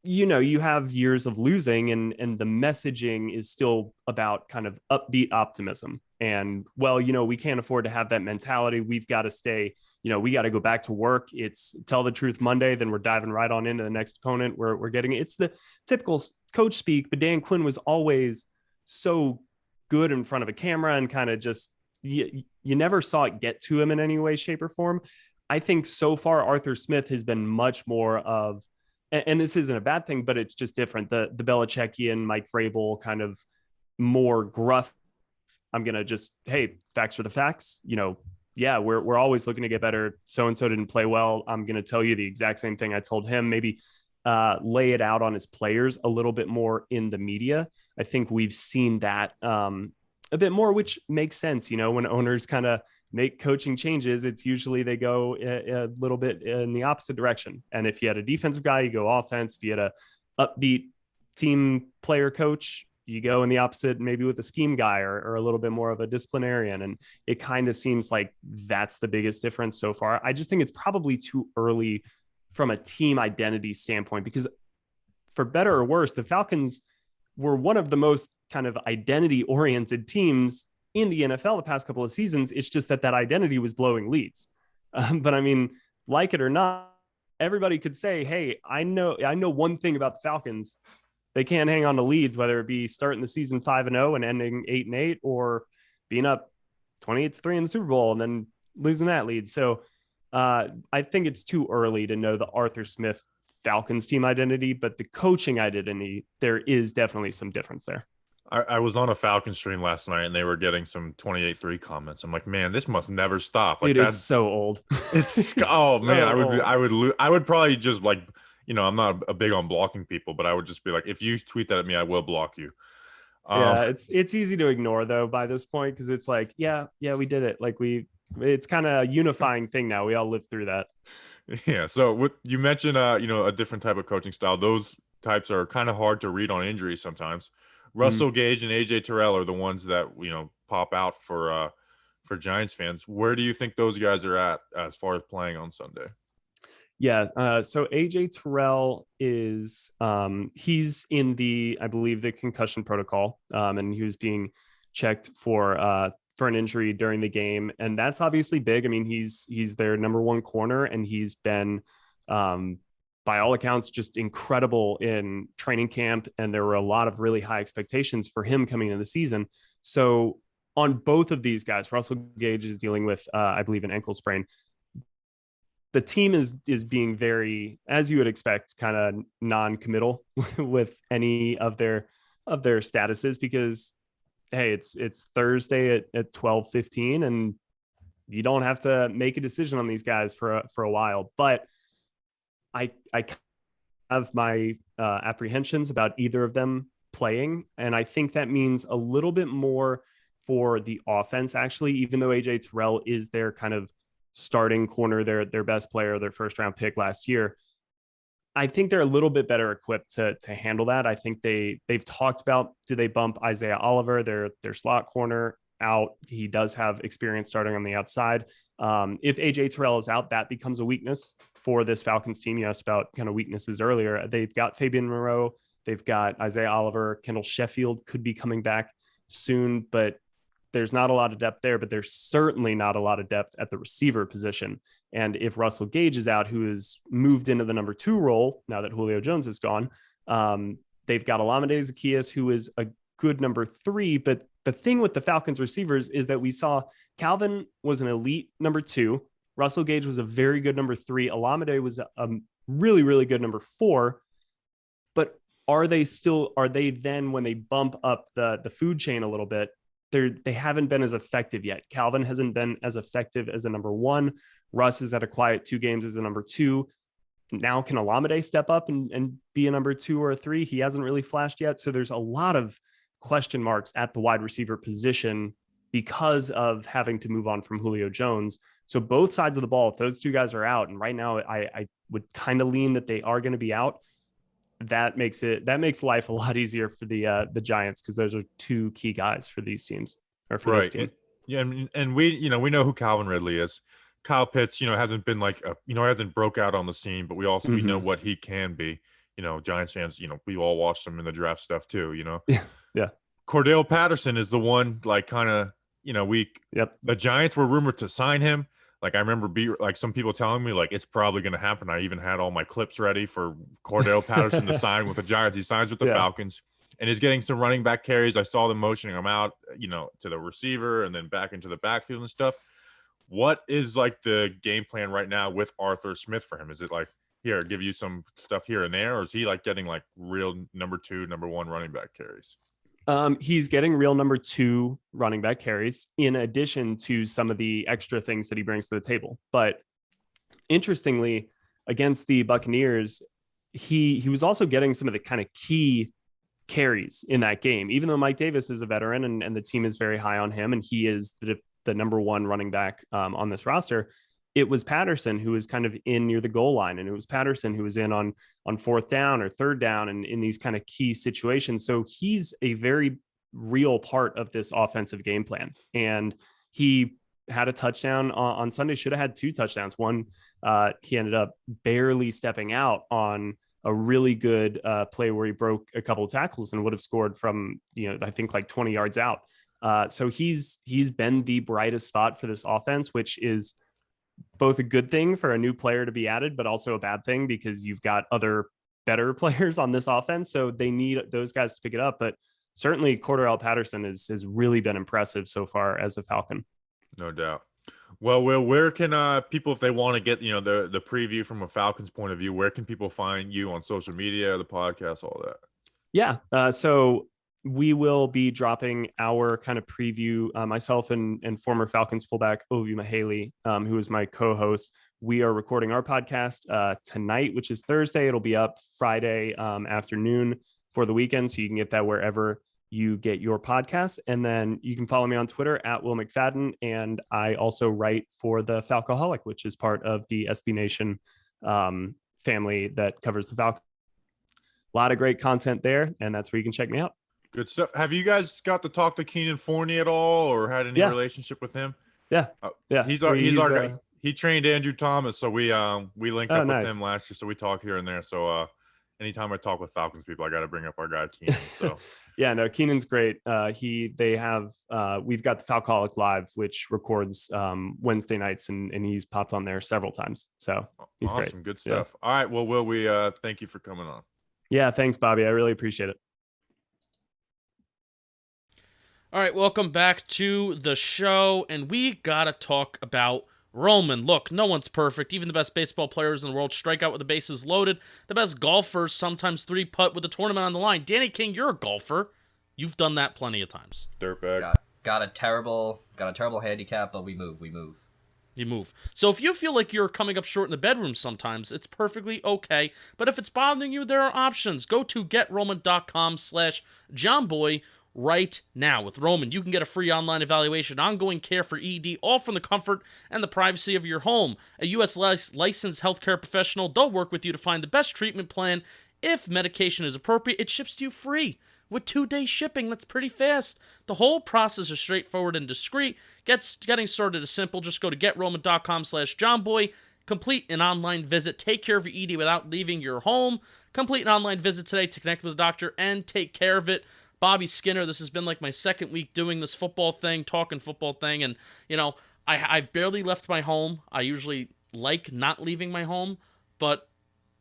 you have years of losing, and the messaging is still about kind of upbeat optimism. And, well, we can't afford to have that mentality. We've got to stay, we got to go back to work. It's tell the truth Monday, then we're diving right on into the next opponent. We're getting it. It's the typical coach speak, but Dan Quinn was always so good in front of a camera, and kind of just, you never saw it get to him in any way, shape, or form. I think so far Arthur Smith has been much more of, and this isn't a bad thing, but it's just different. The Belichickian, Mike Vrabel kind of more gruff. I'm going to just, hey, facts are the facts. Yeah, we're always looking to get better. So-and-so didn't play well. I'm going to tell you the exact same thing I told him. Maybe lay it out on his players a little bit more in the media. I think we've seen that a bit more, which makes sense. When owners kind of make coaching changes, it's usually they go a little bit in the opposite direction. And if you had a defensive guy, you go offense. If you had a upbeat team player coach, you go in the opposite, maybe with a scheme guy or a little bit more of a disciplinarian. And it kind of seems like that's the biggest difference so far. I just think it's probably too early from a team identity standpoint, because for better or worse, the Falcons were one of the most kind of identity oriented teams in the NFL the past couple of seasons. It's just that identity was blowing leads. But I mean, like it or not, everybody could say, hey, I know one thing about the Falcons. They can't hang on to leads, whether it be starting the season 5-0 and ending 8-8, or being up 28-3 in the Super Bowl and then losing that lead. So I think it's too early to know the Arthur Smith Falcons team identity, but the coaching identity, there is definitely some difference there. I was on a Falcons stream last night, and they were getting some 28-3 comments. I'm like, man, this must never stop. Like, dude, it's so old. It's oh so man, I would probably just, like, I'm not a big on blocking people, but I would just be like, if you tweet that at me, I will block you. Yeah, it's easy to ignore though by this point, because it's like, yeah, we did it. Like it's kind of a unifying thing now. We all lived through that. Yeah. So you mentioned, a different type of coaching style. Those types are kind of hard to read on injuries sometimes. Russell Gage and AJ Tyrell are the ones that, pop out for Giants fans. Where do you think those guys are at as far as playing on Sunday? Yeah. So AJ Tyrell is, he's in I believe the concussion protocol, and he was being checked for an injury during the game. And that's obviously big. I mean, he's their number one corner, and he's been, by all accounts, just incredible in training camp. And there were a lot of really high expectations for him coming into the season. So on both of these guys, Russell Gage is dealing with, I Bleav, an ankle sprain. The team is being very, as you would expect, kind of non-committal with any of their statuses, because hey, it's Thursday at 12:15, and you don't have to make a decision on these guys for a while. But I have my apprehensions about either of them playing, and I think that means a little bit more for the offense, actually, even though AJ Tyrell is their kind of starting corner, their best player, their first round pick last year. I think they're a little bit better equipped to handle that. I think they've talked about, do they bump Isaiah Oliver, their slot corner, out? He does have experience starting on the outside. If AJ Tyrell is out, that becomes a weakness for this Falcons team. You asked about kind of weaknesses earlier. They've got Fabian Moreau, they've got Isaiah Oliver, Kendall Sheffield could be coming back soon, but there's not a lot of depth there. But there's certainly not a lot of depth at the receiver position. And if Russell Gage is out, who has moved into the number 2 role now that Julio Jones is gone, they've got Olamide Zaccheaus, who is a good number 3. But the thing with the Falcons receivers is that we saw Calvin was an elite number 2. Russell Gage was a very good number 3. Olamide was a really, really good number 4. But are they then, when they bump up the food chain a little bit, they haven't been as effective yet. Calvin hasn't been as effective as a number 1. Russ is at a quiet 2 games as a number 2. Now, can Olamide step up and be a number 2 or a 3? He hasn't really flashed yet. So there's a lot of question marks at the wide receiver position because of having to move on from Julio Jones. So both sides of the ball, if those 2 guys are out, and right now I would kind of lean that they are going to be out, that makes life a lot easier for the Giants, because those are 2 key guys for these teams, or for this team. Yeah, and we know who Calvin Ridley is. Kyle Pitts, hasn't been hasn't broke out on the scene, but we know what he can be. Giants fans, we all watched him in the draft stuff too. Yeah. Cordell Patterson is the one, the Giants were rumored to sign him. I remember some people telling me it's probably going to happen. I even had all my clips ready for Cordell Patterson to sign with the Giants. He signs with the Falcons and is getting some running back carries. I saw them motioning him out, to the receiver and then back into the backfield and stuff. What is the game plan right now with Arthur Smith for him? Is it here, give you some stuff here and there, or is he getting real number 2, number 1 running back carries? He's getting real number 2 running back carries, in addition to some of the extra things that he brings to the table. But interestingly, against the Buccaneers, he was also getting some of the kind of key carries in that game, even though Mike Davis is a veteran and the team is very high on him, and he is the number 1 running back on this roster. It was Patterson who was kind of in near the goal line, and it was Patterson who was in on 4th down or 3rd down and in these kind of key situations. So he's a very real part of this offensive game plan. And he had a touchdown on Sunday, should have had 2 touchdowns. One, he ended up barely stepping out on a really good play where he broke a couple of tackles and would have scored from, I think 20 yards out. So he's been the brightest spot for this offense, which is both a good thing for a new player to be added, but also a bad thing because you've got other better players on this offense. So they need those guys to pick it up. But certainly Cordell Patterson has really been impressive so far as a Falcon. No doubt. Well, Will, where can people, if they want to get, the preview from a Falcons point of view, where can people find you on social media, the podcast, all that? Yeah. So we will be dropping our kind of preview, myself and former Falcons fullback Ovi Mahaley, who is my co-host. We are recording our podcast tonight, which is Thursday. It'll be up Friday afternoon for the weekend. So you can get that wherever you get your podcasts. And then you can follow me on Twitter at Will McFadden. And I also write for the Falcoholic, which is part of the SB Nation family that covers the Falcons. A lot of great content there. And that's where you can check me out. Good stuff. Have you guys got to talk to Keenan Forney at all, or had any relationship with him? Yeah. He's our guy. He trained Andrew Thomas, so we linked up with him last year, so we talk here and there. So anytime I talk with Falcons people, I got to bring up our guy Keenan. So Yeah, no, Keenan's great. We've got the Falcaholic Live, which records Wednesday nights, and he's popped on there several times. So he's awesome, great. Good stuff. Yeah. All right, well, Will, we thank you for coming on. Yeah, thanks, Bobby. I really appreciate it. All right, welcome back to the show, and we gotta talk about Roman. Look, no one's perfect. Even the best baseball players in the world strike out with the bases loaded. The best golfers sometimes 3-putt with the tournament on the line. Danny King, you're a golfer. You've done that plenty of times. Dirtbag. Got a terrible handicap, but we move. You move. So if you feel like you're coming up short in the bedroom sometimes, it's perfectly okay. But if it's bothering you, there are options. Go to GetRoman.com/JohnBoy right now. With Roman, you can get a free online evaluation, ongoing care for ED, all from the comfort and the privacy of your home. A U.S. licensed healthcare professional, they'll work with you to find the best treatment plan. If medication is appropriate, it ships to you free with 2-day shipping. That's pretty fast. The whole process is straightforward and discreet. Getting started is simple. Just go to GetRoman.com/JohnBoy. Complete an online visit. Take care of your ED without leaving your home. Complete an online visit today to connect with a doctor and take care of it. Bobby Skinner, this has been like my second week doing this football thing, talking football thing, and, I've barely left my home. I usually like not leaving my home, but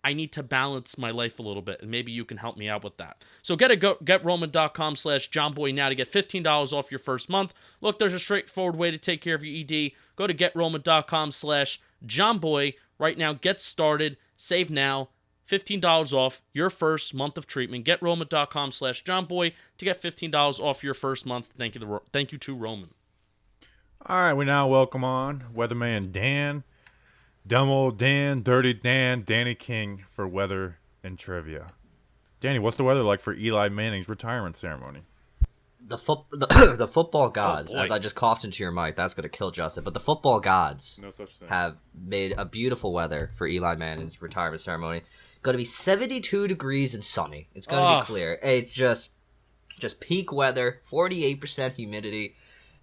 I need to balance my life a little bit, and maybe you can help me out with that. So GetRoman.com/JohnBoy now to get $15 off your first month. Look, there's a straightforward way to take care of your ED. Go to GetRoman.com/JohnBoy right now. Get started. Save now. $15 off your first month of treatment. GetRoman.com/JohnBoy to get $15 off your first month. Thank you to Roman. All right, we now welcome on Weatherman Dan, Dumb Old Dan, Dirty Dan, Danny King for weather and trivia. Danny, what's the weather like for Eli Manning's retirement ceremony? The football gods, as I just coughed into your mic, that's going to kill Justin, but the football gods have made a beautiful weather for Eli Manning's retirement ceremony. Going to be 72 degrees and sunny. It's going to be clear. It's just peak weather, 48% humidity,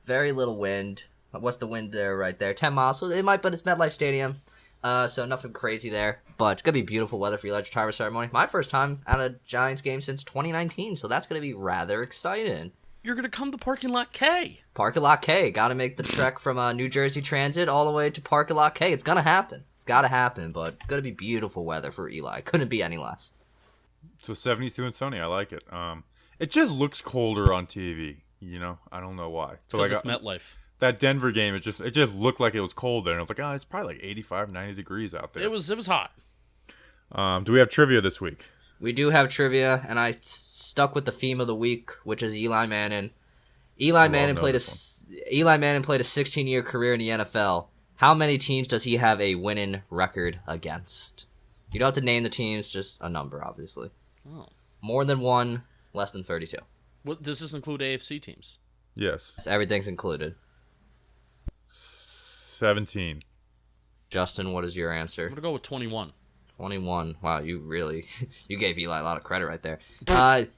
very little wind. What's the wind there right there? 10 miles. So but it's MetLife Stadium. So nothing crazy there. But it's going to be beautiful weather for Eli's retirement ceremony. My first time at a Giants game since 2019, so that's going to be rather exciting. You're going to come to Parking Lot K. Parking Lot K. Got to make the trek from New Jersey Transit all the way to Parking Lot K. It's going to happen. Got to happen, but going to be beautiful weather for Eli. Couldn't be any less. So 72 and sunny. I like it. It just looks colder on TV. I don't know why. So it's MetLife. That Denver game, it just looked like it was cold there, and I was like, it's probably like 85, 90 degrees out there. It was hot. Do we have trivia this week? We do have trivia, and I stuck with the theme of the week, which is Eli Manning. Eli Manning played a 16-year career in the NFL. How many teams does he have a winning record against? You don't have to name the teams, just a number, obviously. Oh. More than one, less than 32. Does this include AFC teams? Yes. Everything's included. 17. Justin, what is your answer? I'm going to go with 21. 21. Wow, you gave Eli a lot of credit right there.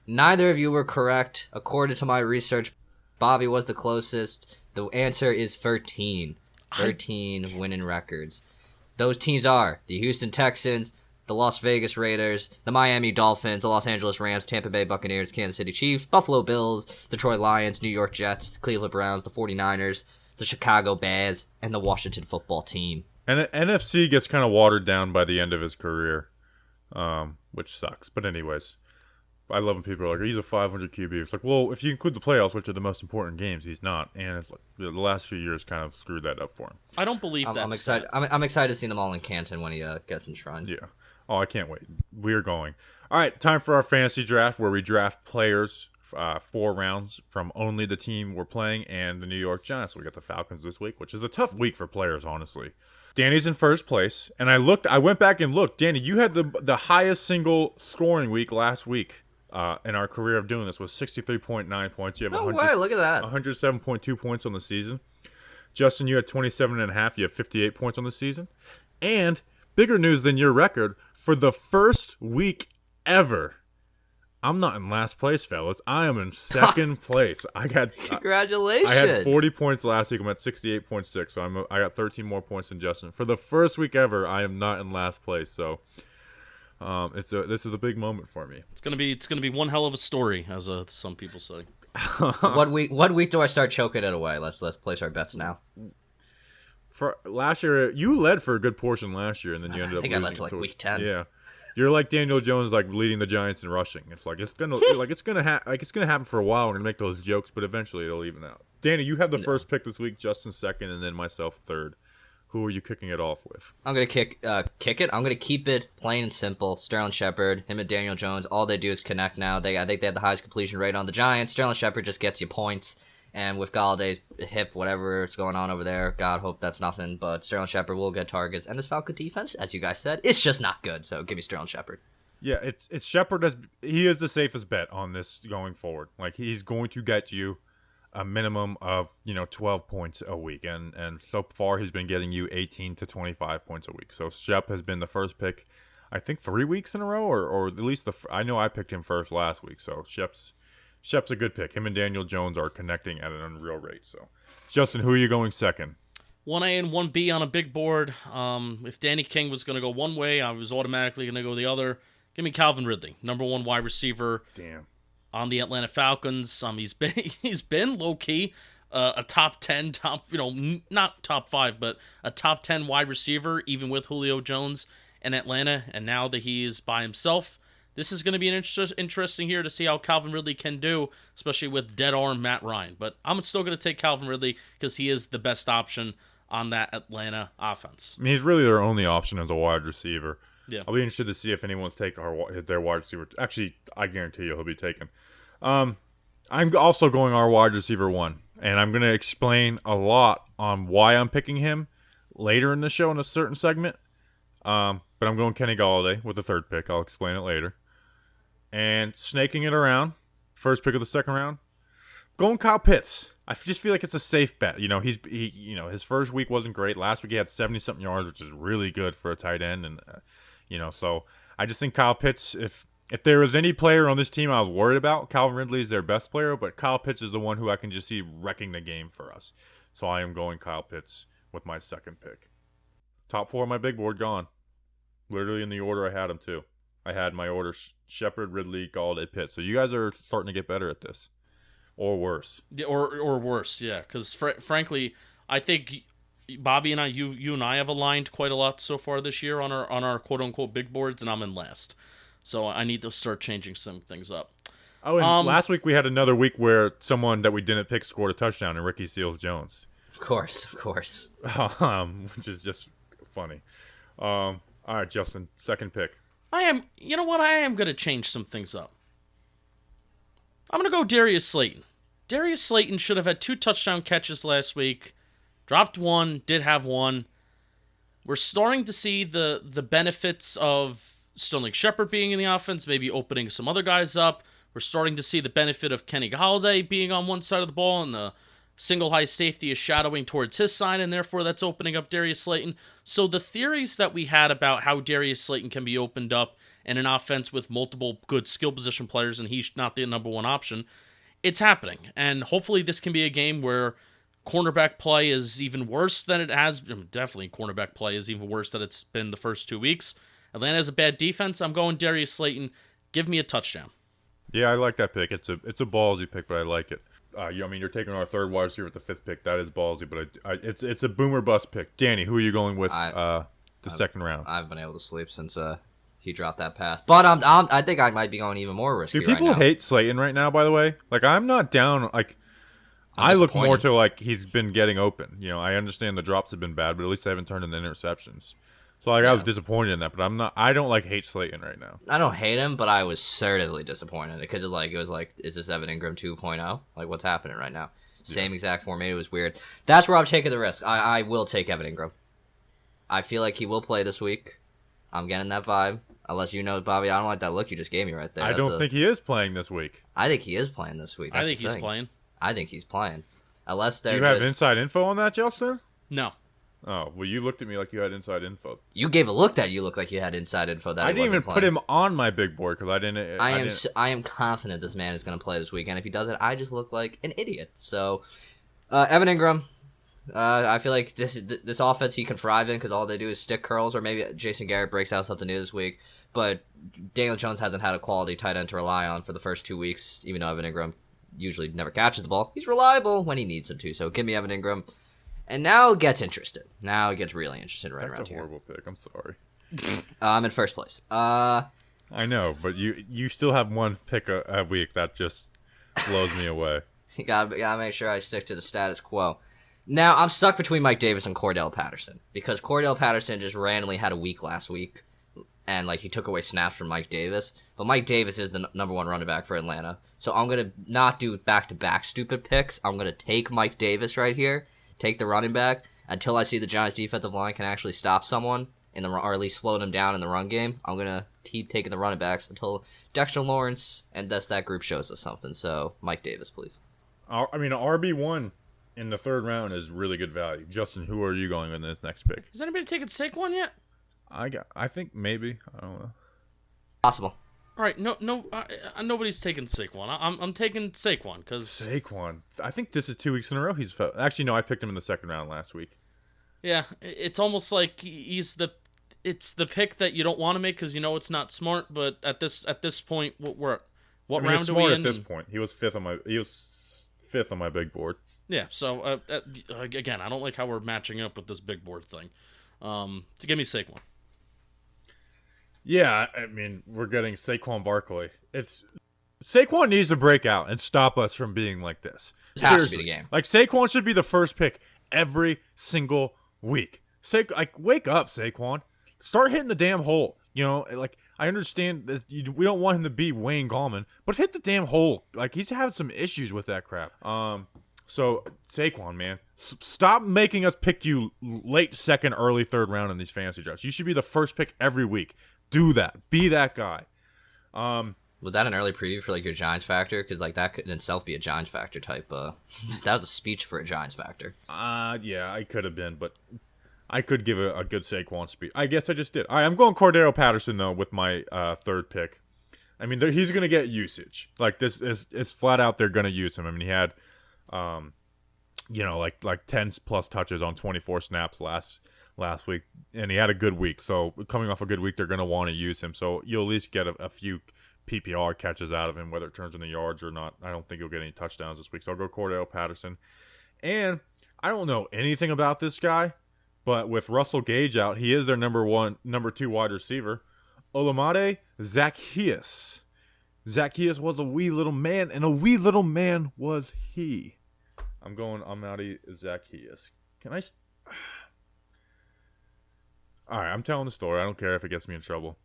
Neither of you were correct. According to my research, Bobby was the closest. The answer is 13. 13 winning records. Those teams are the Houston Texans, the Las Vegas Raiders, the Miami Dolphins, the Los Angeles Rams, Tampa Bay Buccaneers, Kansas City Chiefs, Buffalo Bills, Detroit Lions, New York Jets, Cleveland Browns, the 49ers, the Chicago Bears, and the Washington Football Team. And NFC gets kind of watered down by the end of his career, which sucks. But anyways, I love when people are like, he's a 500 QB. It's like, well, if you include the playoffs, which are the most important games, he's not. And it's like the last few years kind of screwed that up for him. I don't believe that. I'm excited. I'm excited to see them all in Canton when he gets enshrined. Yeah. Oh, I can't wait. We're going. All right, time for our fantasy draft, where we draft players 4 rounds from only the team we're playing and the New York Giants. We got the Falcons this week, which is a tough week for players, honestly. Danny's in first place, and I went back and looked. Danny, you had the highest single scoring week last week. In our career of doing this was 63.9 points. You have look at that. 107.2 points on the season. Justin, you had 27.5. You have 58 points on the season. And bigger news than your record, for the first week ever, I'm not in last place, fellas. I am in second place. Congratulations. I had 40 points last week. I'm at 68.6, so I got 13 more points than Justin. For the first week ever, I am not in last place. So This is a big moment for me. It's gonna be one hell of a story, as some people say. What week do I start choking it away? Let's place our bets now. For last year, you led for a good portion last year, and then you ended up losing. I led to like week 10. Yeah, you're like Daniel Jones, like leading the Giants in rushing. It's gonna happen for a while. We're gonna make those jokes, but eventually it'll even out. Danny, you have the first pick this week, Justin second, and then myself third. Who are you kicking it off with? I'm gonna kick it. I'm gonna keep it plain and simple. Sterling Shepard, him and Daniel Jones, all they do is connect now. I think they have the highest completion rate on the Giants. Sterling Shepard just gets you points, and with Galladay's hip, whatever's going on over there, God hope that's nothing. But Sterling Shepard will get targets, and this Falcon defense, as you guys said, it's just not good. So give me Sterling Shepard. Yeah, it's Shepard. He is the safest bet on this going forward. Like he's going to get you a minimum of 12 points a week, and so far he's been getting you 18 to 25 points a week. So Shep has been the first pick, I think 3 weeks in a row, or at least I know I picked him first last week. So Shep's a good pick. Him and Daniel Jones are connecting at an unreal rate. So Justin, who are you going second? 1A and 1B on a big board. If Danny King was going to go one way, I was automatically going to go the other. Give me Calvin Ridley, number 1 wide receiver. Damn. On the Atlanta Falcons. He's been low key a top 10, not top 5, but a top 10 wide receiver, even with Julio Jones in Atlanta. And now that he is by himself, this is going to be an interesting here to see how Calvin Ridley can do, especially with dead arm Matt Ryan. But I'm still going to take Calvin Ridley because he is the best option on that Atlanta offense. I mean, he's really their only option as a wide receiver. Yeah. I'll be interested to see if anyone's taking their wide receiver. Actually, I guarantee you he'll be taken. I'm also going our wide receiver 1, and I'm going to explain a lot on why I'm picking him later in the show in a certain segment. But I'm going Kenny Golladay with the third pick. I'll explain it later. And snaking it around, first pick of the second round, going Kyle Pitts. I just feel like it's a safe bet. His first week wasn't great. Last week he had 70-something yards, which is really good for a tight end, and so I just think Kyle Pitts, if there was any player on this team I was worried about, Calvin Ridley is their best player, but Kyle Pitts is the one who I can just see wrecking the game for us. So I am going Kyle Pitts with my second pick. Top 4 on my big board gone. Literally in the order I had them too. I had my order Shepard, Ridley, Galladay, Pitts. So you guys are starting to get better at this. Or worse. Or worse, yeah. Because frankly, I think Bobby and you and I have aligned quite a lot so far this year on our quote unquote big boards, and I'm in last. So I need to start changing some things up. Oh, and last week we had another week where someone that we didn't pick scored a touchdown, and Ricky Seals-Jones. Of course. Which is just funny. All right, Justin, second pick. I am going to change some things up. I'm going to go Darius Slayton. Darius Slayton should have had 2 touchdown catches last week. Dropped 1, did have 1. We're starting to see the benefits of Sterling Shepard being in the offense, maybe opening some other guys up. We're starting to see the benefit of Kenny Golladay being on one side of the ball, and the single high safety is shadowing towards his side, and therefore that's opening up Darius Slayton. So the theories that we had about how Darius Slayton can be opened up in an offense with multiple good skill position players, and he's not the number 1 option, it's happening. And hopefully this can be a game where cornerback play is even worse than it has. Definitely cornerback play is even worse than it's been the first 2 weeks. Atlanta has a bad defense. I'm going Darius Slayton. Give me a touchdown. Yeah, I like that pick. It's a ballsy pick, but I like it. You're taking our third wide receiver at the 5th pick. That is ballsy, but it's a boomer bust pick. Danny, who are you going with the second round? I've been able to sleep since he dropped that pass, but I think I might be going even more risky. Do people hate Slayton right now? By the way, like I'm not down. Like I look more to like he's been getting open. I understand the drops have been bad, but at least they haven't turned into interceptions. So I was disappointed in that, but I'm not. I don't hate Slayton right now. I don't hate him, but I was certainly disappointed because it was like, is this Evan Ingram 2.0? Like, what's happening right now? Same exact format. It was weird. That's where I'm taking the risk. I will take Evan Ingram. I feel like he will play this week. I'm getting that vibe. Unless Bobby, I don't like that look you just gave me right there. I don't think he is playing this week. I think he is playing this week. I think he's playing. I think he's playing. Unless they're Do you have inside info on that, Justin? No. Oh, well, you looked at me like you had inside info. You gave a look that you looked like you had inside info that I didn't even put him on my big board because I didn't. I am confident this man is going to play this weekend. If he doesn't, I just look like an idiot. So, Evan Ingram, I feel like this offense he can thrive in because all they do is stick curls, or maybe Jason Garrett breaks out something new this week. But Daniel Jones hasn't had a quality tight end to rely on for the first 2 weeks, even though Evan Ingram usually never catches the ball. He's reliable when he needs him to, so give me Evan Ingram. And now it gets interested. Now it gets really interested around here. That's a horrible pick. I'm sorry. I'm in first place. I know, but you still have one pick a week that just blows me away. You gotta make sure I stick to the status quo. Now, I'm stuck between Mike Davis and Cordell Patterson, because Cordell Patterson just randomly had a week last week, and like he took away snaps from Mike Davis. But Mike Davis is the number one running back for Atlanta, so I'm gonna not do back-to-back stupid picks. I'm gonna take Mike Davis right here, take the running back until I see the Giants' defensive line can actually stop someone or at least slow them down in the run game. I'm gonna keep taking the running backs until Dexter Lawrence and that group shows us something. So Mike Davis, please. I mean, RB1 in the third round is really good value. Justin, who are you going in the next pick? Has anybody taken Saquon yet? I think maybe. I don't know. Possible. All right, nobody's taking Saquon. I'm taking Saquon because Saquon. I think this is 2 weeks in a row. Actually no, I picked him in the second round last week. Yeah, it's almost like it's the pick that you don't want to make because you know it's not smart. But at this point, what round are we in? At this point, he was fifth on my big board. Yeah, so again, I don't like how we're matching up with this big board thing. To give me Saquon. Yeah, I mean, we're getting Saquon Barkley. Saquon needs to break out and stop us from being like this. This has to be the game. Like, Saquon should be the first pick every single week. Wake up, Saquon. Start hitting the damn hole. You know, like, I understand that we don't want him to be Wayne Gallman, but hit the damn hole. Like, he's having some issues with that crap. So, Saquon, man, stop making us pick you late second, early third round in these fantasy drafts. You should be the first pick every week. Do that. Be that guy. Was that an early preview for like your Giants factor? Because like that could in itself be a Giants factor type. That was a speech for a Giants factor. Yeah, I could have been, but I could give a good Saquon speech. I guess I just did. All right, I'm going Cordell Patterson though with my third pick. I mean, he's gonna get usage. Like this is it's flat out they're gonna use him. I mean, he had, like 10 plus touches on 24 snaps last week, and he had a good week. So coming off a good week, they're going to want to use him. So you'll at least get a few PPR catches out of him, whether it turns into yards or not. I don't think he'll get any touchdowns this week. So I'll go Cordell Patterson. And I don't know anything about this guy, but with Russell Gage out, he is their number 2 wide receiver. Olamide Zaccheaus. Zaccheaus was a wee little man, and a wee little man was he. I'm going Olamide Zaccheaus. Can I... All right, I'm telling the story. I don't care if it gets me in trouble.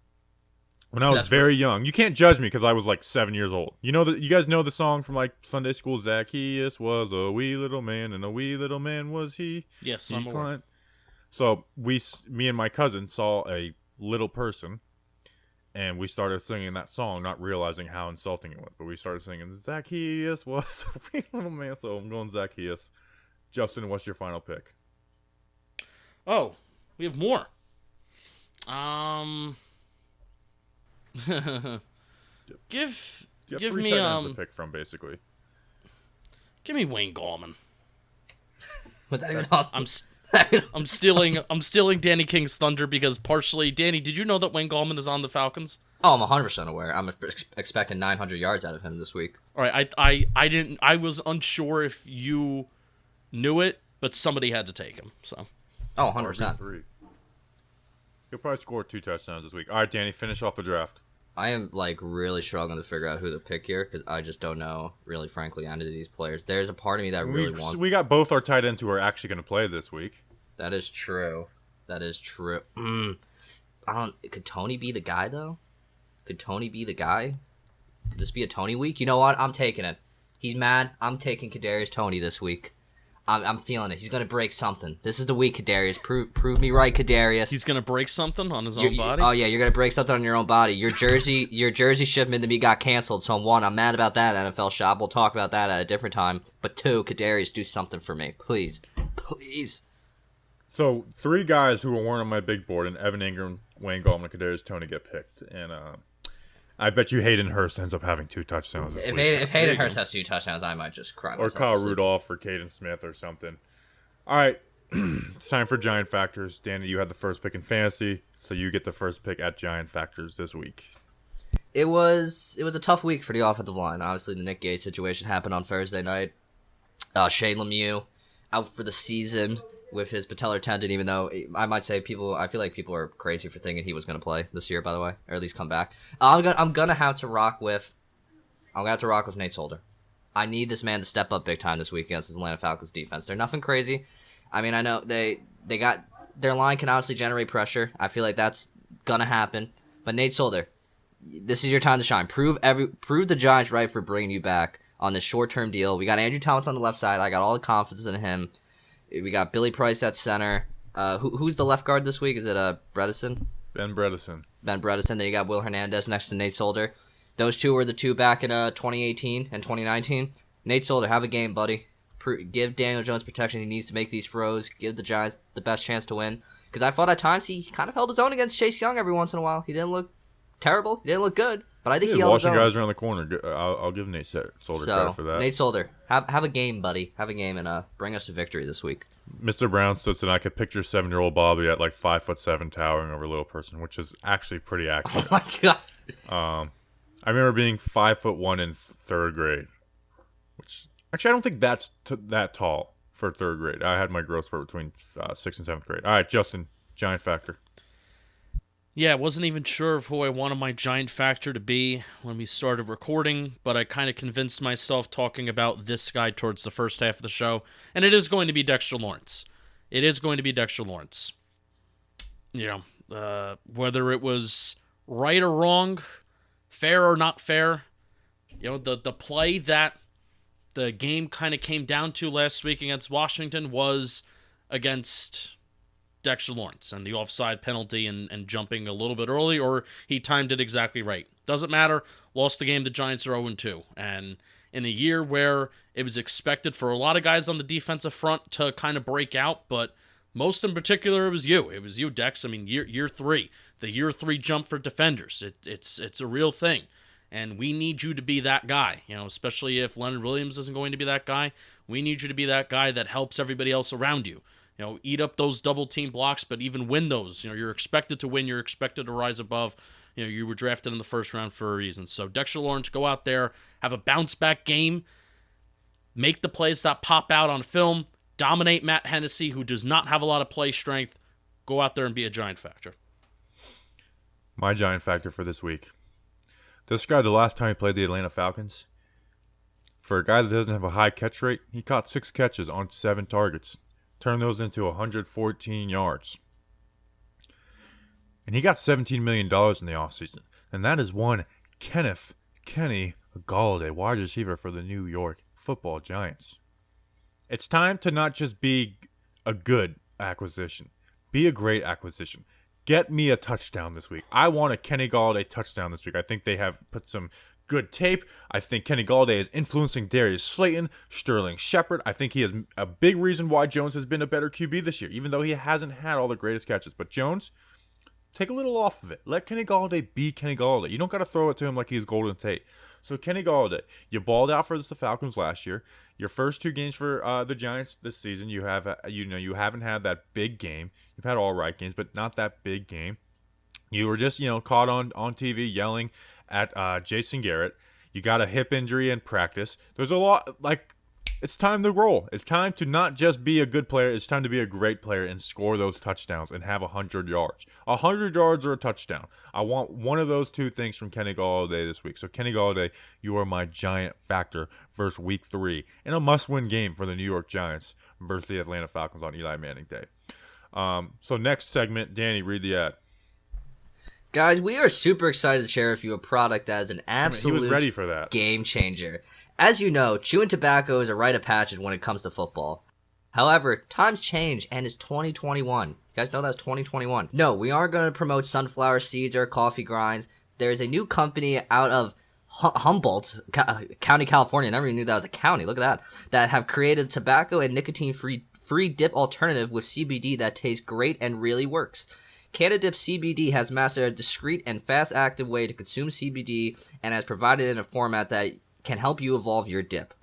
When I was very young, you can't judge me because I was like 7 years old. You guys know the song from like Sunday school. Zaccheaus was a wee little man, and a wee little man was he. Yes, I'm aware. So me and my cousin saw a little person, and we started singing that song, not realizing how insulting it was. But we started singing Zaccheaus was a wee little man. So I'm going Zaccheaus. Justin, what's your final pick? Oh, we have more. Give me to pick from basically. Give me Wayne Gallman. Was that even awesome? I'm stealing Danny King's thunder because partially, Danny, did you know that Wayne Gallman is on the Falcons? Oh, I'm 100% aware. I'm expecting 900 yards out of him this week. All right, I didn't. I was unsure if you knew it, but somebody had to take him. So. Oh, 100%. He'll probably score 2 touchdowns this week. All right, Danny, finish off the draft. I am like really struggling to figure out who to pick here because I just don't know, really, frankly, any of these players. There's a part of me that really wants. We got both our tight ends who are actually going to play this week. That is true. Could Tony be the guy though? Could Tony be the guy? Could this be a Tony week? You know what? I'm taking it. He's mad. I'm taking Kadarius Toney this week. I'm feeling it. He's gonna break something. This is the week, Kadarius. Prove me right, Kadarius. He's gonna break something on his own body. Oh yeah, you're gonna break something on your own body. Your jersey shipment to me got canceled. So I'm mad about that, NFL shop. We'll talk about that at a different time. But 2, Kadarius, do something for me, please. So 3 guys who weren't on my big board, and Evan Ingram, Wayne Gallman, and Kadarius Toney get picked, and I bet you Hayden Hurst ends up having 2 touchdowns. If Hayden Hurst has 2 touchdowns, I might just cry. Or Kyle Rudolph or Caden Smith or something. All right, It's time for Giant Factors. Danny, you had the first pick in fantasy, so you get the first pick at Giant Factors this week. It was a tough week for the offensive line. Obviously, the Nick Gage situation happened on Thursday night. Shane Lemieux out for the season with his patellar tendon, even though I might say I feel like people are crazy for thinking he was going to play this year, by the way, or at least come back. I'm gonna have to rock with Nate Solder. I need this man to step up big time this week against this Atlanta Falcons defense. They're nothing crazy. I mean, I know they got their line can obviously generate pressure. I feel like that's gonna happen. But Nate Solder, this is your time to shine. Prove the Giants right for bringing you back on this short-term deal. We got Andrew Thomas on the left side. I got all the confidence in him. We got Billy Price at center. Who's the left guard this week? Is it Bredesen? Ben Bredesen. Then you got Will Hernandez next to Nate Solder. Those two were the two back in 2018 and 2019. Nate Solder, have a game, buddy. Give Daniel Jones protection he needs to make these throws. Give the Giants the best chance to win. Because I thought at times he kind of held his own against Chase Young every once in a while. He didn't look terrible. He didn't look good. But I think he held his own. Watching guys around the corner. I'll give Nate Solder credit for that. Nate Solder, have a game, buddy. Have a game and bring us a victory this week. Mr. Brown sits and I could picture 7-year-old Bobby at like 5'7" towering over a little person, which is actually pretty accurate. Oh my god. I remember being 5'1" in third grade, which actually I don't think that's that tall for third grade. I had my growth spurt between 6th and 7th grade. All right, Justin, Giant Factor. Yeah, I wasn't even sure of who I wanted my Giant Factor to be when we started recording, but I kind of convinced myself talking about this guy towards the first half of the show, and it is going to be Dexter Lawrence. You know, whether it was right or wrong, fair or not fair, you know, the play that the game kind of came down to last week against Washington was against Dexter Lawrence and the offside penalty and jumping a little bit early, or he timed it exactly right. Doesn't matter. Lost the game. The Giants are 0-2. And in a year where it was expected for a lot of guys on the defensive front to kind of break out, but most in particular, it was you. It was you, Dex. I mean, year 3. The year 3 jump for defenders. It's a real thing. And we need you to be that guy, you know, especially if Leonard Williams isn't going to be that guy. We need you to be that guy that helps everybody else around you. You know, eat up those double team blocks, but even win those. You know, you're expected to win. You're expected to rise above. You know, you were drafted in the first round for a reason. So Dexter Lawrence, go out there, have a bounce back game, make the plays that pop out on film, dominate Matt Hennessy, who does not have a lot of play strength. Go out there and be a Giant Factor. My Giant Factor for this week. Describe the last time he played the Atlanta Falcons. For a guy that doesn't have a high catch rate, he caught 6 catches on 7 targets. Turned those into 114 yards. And he got $17 million in the offseason. And that is one Kenny Golladay, wide receiver for the New York Football Giants. It's time to not just be a good acquisition. Be a great acquisition. Get me a touchdown this week. I want a Kenny Golladay touchdown this week. I think they have put some good tape. I think Kenny Golladay is influencing Darius Slayton, Sterling Shepard. I think he is a big reason why Jones has been a better QB this year, even though he hasn't had all the greatest catches. But Jones, take a little off of it. Let Kenny Golladay be Kenny Golladay. You don't got to throw it to him like he's Golden Tate. So Kenny Golladay, you balled out for the Falcons last year. Your first 2 games for the Giants this season, you haven't had that big game. You've had all right games, but not that big game. You were just caught on TV yelling at Jason Garrett. You got a hip injury in practice. There's a lot, it's time to roll. It's time to not just be a good player. It's time to be a great player and score those touchdowns and have 100 yards. 100 yards or a touchdown. I want one of those 2 things from Kenny Golladay this week. So Kenny Golladay, you are my Giant Factor versus week 3 in a must-win game for the New York Giants versus the Atlanta Falcons on Eli Manning Day. So next segment, Danny, read the ad. Guys, we are super excited to share with you a product that is an absolute he was ready for that. Game changer. As you know, chewing tobacco is a rite of passage when it comes to football. However, times change and it's 2021. You guys know that's 2021. No, we aren't going to promote sunflower seeds or coffee grinds. There's a new company out of Humboldt County, California. I never even knew that was a county. Look at that have created tobacco and nicotine-free dip alternative with CBD that tastes great and really works. Canada Dip CBD has mastered a discreet and fast-active way to consume CBD and has provided it in a format that can help you evolve your dip.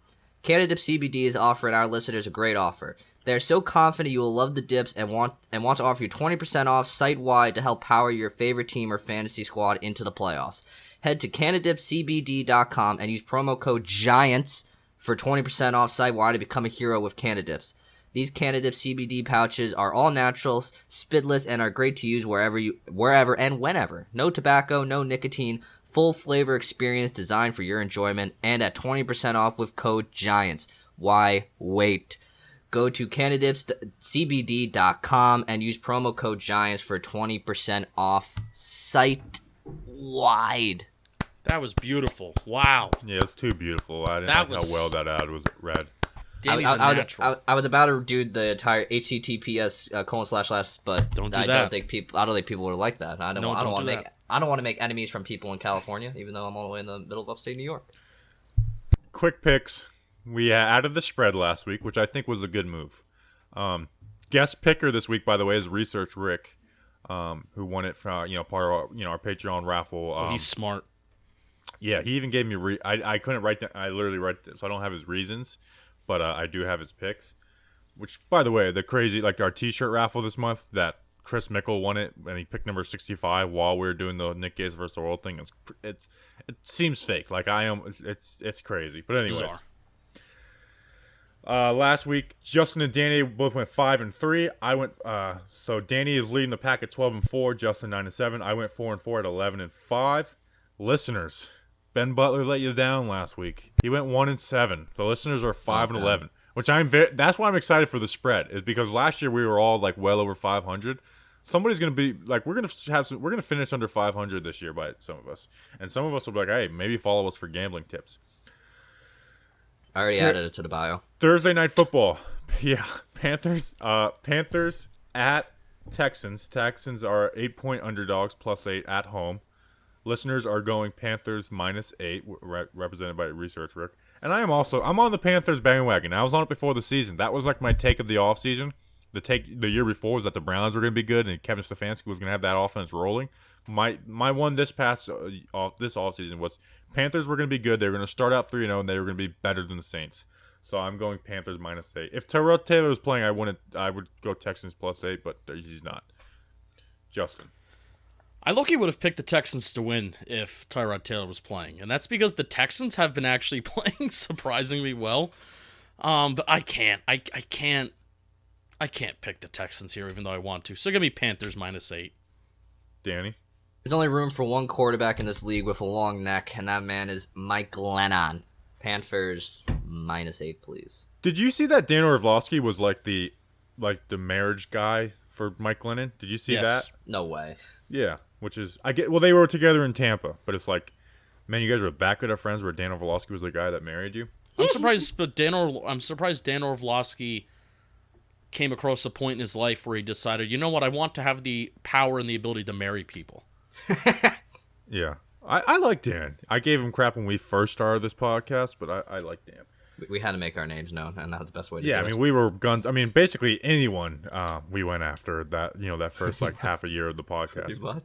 Canada Dip CBD is offering our listeners a great offer. They're so confident you will love the dips and want to offer you 20% off site-wide to help power your favorite team or fantasy squad into the playoffs. Head to CanadipCBD.com and use promo code GIANTS for 20% off site-wide to become a hero with Canada Dips. These Canada Dip CBD pouches are all natural, spitless, and are great to use wherever and whenever. No tobacco, no nicotine, full flavor experience designed for your enjoyment, and at 20% off with code GIANTS. Why wait? Go to CanadipCBD.com and use promo code GIANTS for 20% off site-wide. That was beautiful. Wow. Yeah, it's too beautiful. I didn't like how well that ad was read. Danny's a natural. I was about to do the entire HTTPS : but don't do I that. don't think people would like that. I don't want to make enemies from people in California, even though I'm all the way in the middle of upstate New York. Quick picks. We added the spread last week, which I think was a good move. Guest picker this week, by the way, is Research Rick, who won it from part of our Patreon raffle. He's smart. Yeah, he even gave me. I couldn't write that. I literally write this, so I don't have his reasons, but I do have his picks. Which, by the way, the crazy our T-shirt raffle this month that Chris Mickle won it and he picked number 65 while we were doing the Nick Gage versus the world thing. It seems fake. It's crazy. But anyways. Bizarre. Last week, Justin and Danny both went 5-3. I went so Danny is leading the pack at 12-4. Justin 9-7. I went 4-4 at 11-5. Listeners, Ben Butler let you down last week. He went 1-7. The listeners are 5-11, which that's why I'm excited for the spread. Is because last year we were all well over 500. Somebody's gonna be we're gonna finish under 500 this year by some of us, and some of us will be hey, maybe follow us for gambling tips. I already added it to the bio. Thursday night football. Yeah. Panthers at Texans. Texans are 8-point underdogs +8 at home. Listeners are going Panthers -8, represented by Research Rick. And I'm on the Panthers bandwagon. I was on it before the season. That was my take of the offseason. The take the year before was that the Browns were going to be good and Kevin Stefanski was going to have that offense rolling. My one this offseason was Panthers were going to be good. They were going to start out 3-0 and they were going to be better than the Saints. So I'm going Panthers -8. If Tyrell Taylor was playing, I would go Texans +8, but he's not. Justin. I low-key would have picked the Texans to win if Tyrod Taylor was playing, and that's because the Texans have been actually playing surprisingly well. But I can't pick the Texans here, even though I want to. So give me Panthers -8. Danny. There's only room for one quarterback in this league with a long neck, and that man is Mike Glennon. Panthers -8, please. Did you see that Dan Orlovsky was the marriage guy for Mike Glennon? Did you see that? No way. Yeah, which is they were together in Tampa, but it's man, you guys were that good of friends where Dan Orlovsky was the guy that married you. I'm surprised Dan Orlovsky came across a point in his life where he decided, you know what, I want to have the power and the ability to marry people. Yeah. I like Dan. I gave him crap when we first started this podcast, but I like Dan. We had to make our names known, and that was the best way to do it. Yeah, I mean, we were guns. I mean, basically anyone we went after that, that first half a year of the podcast.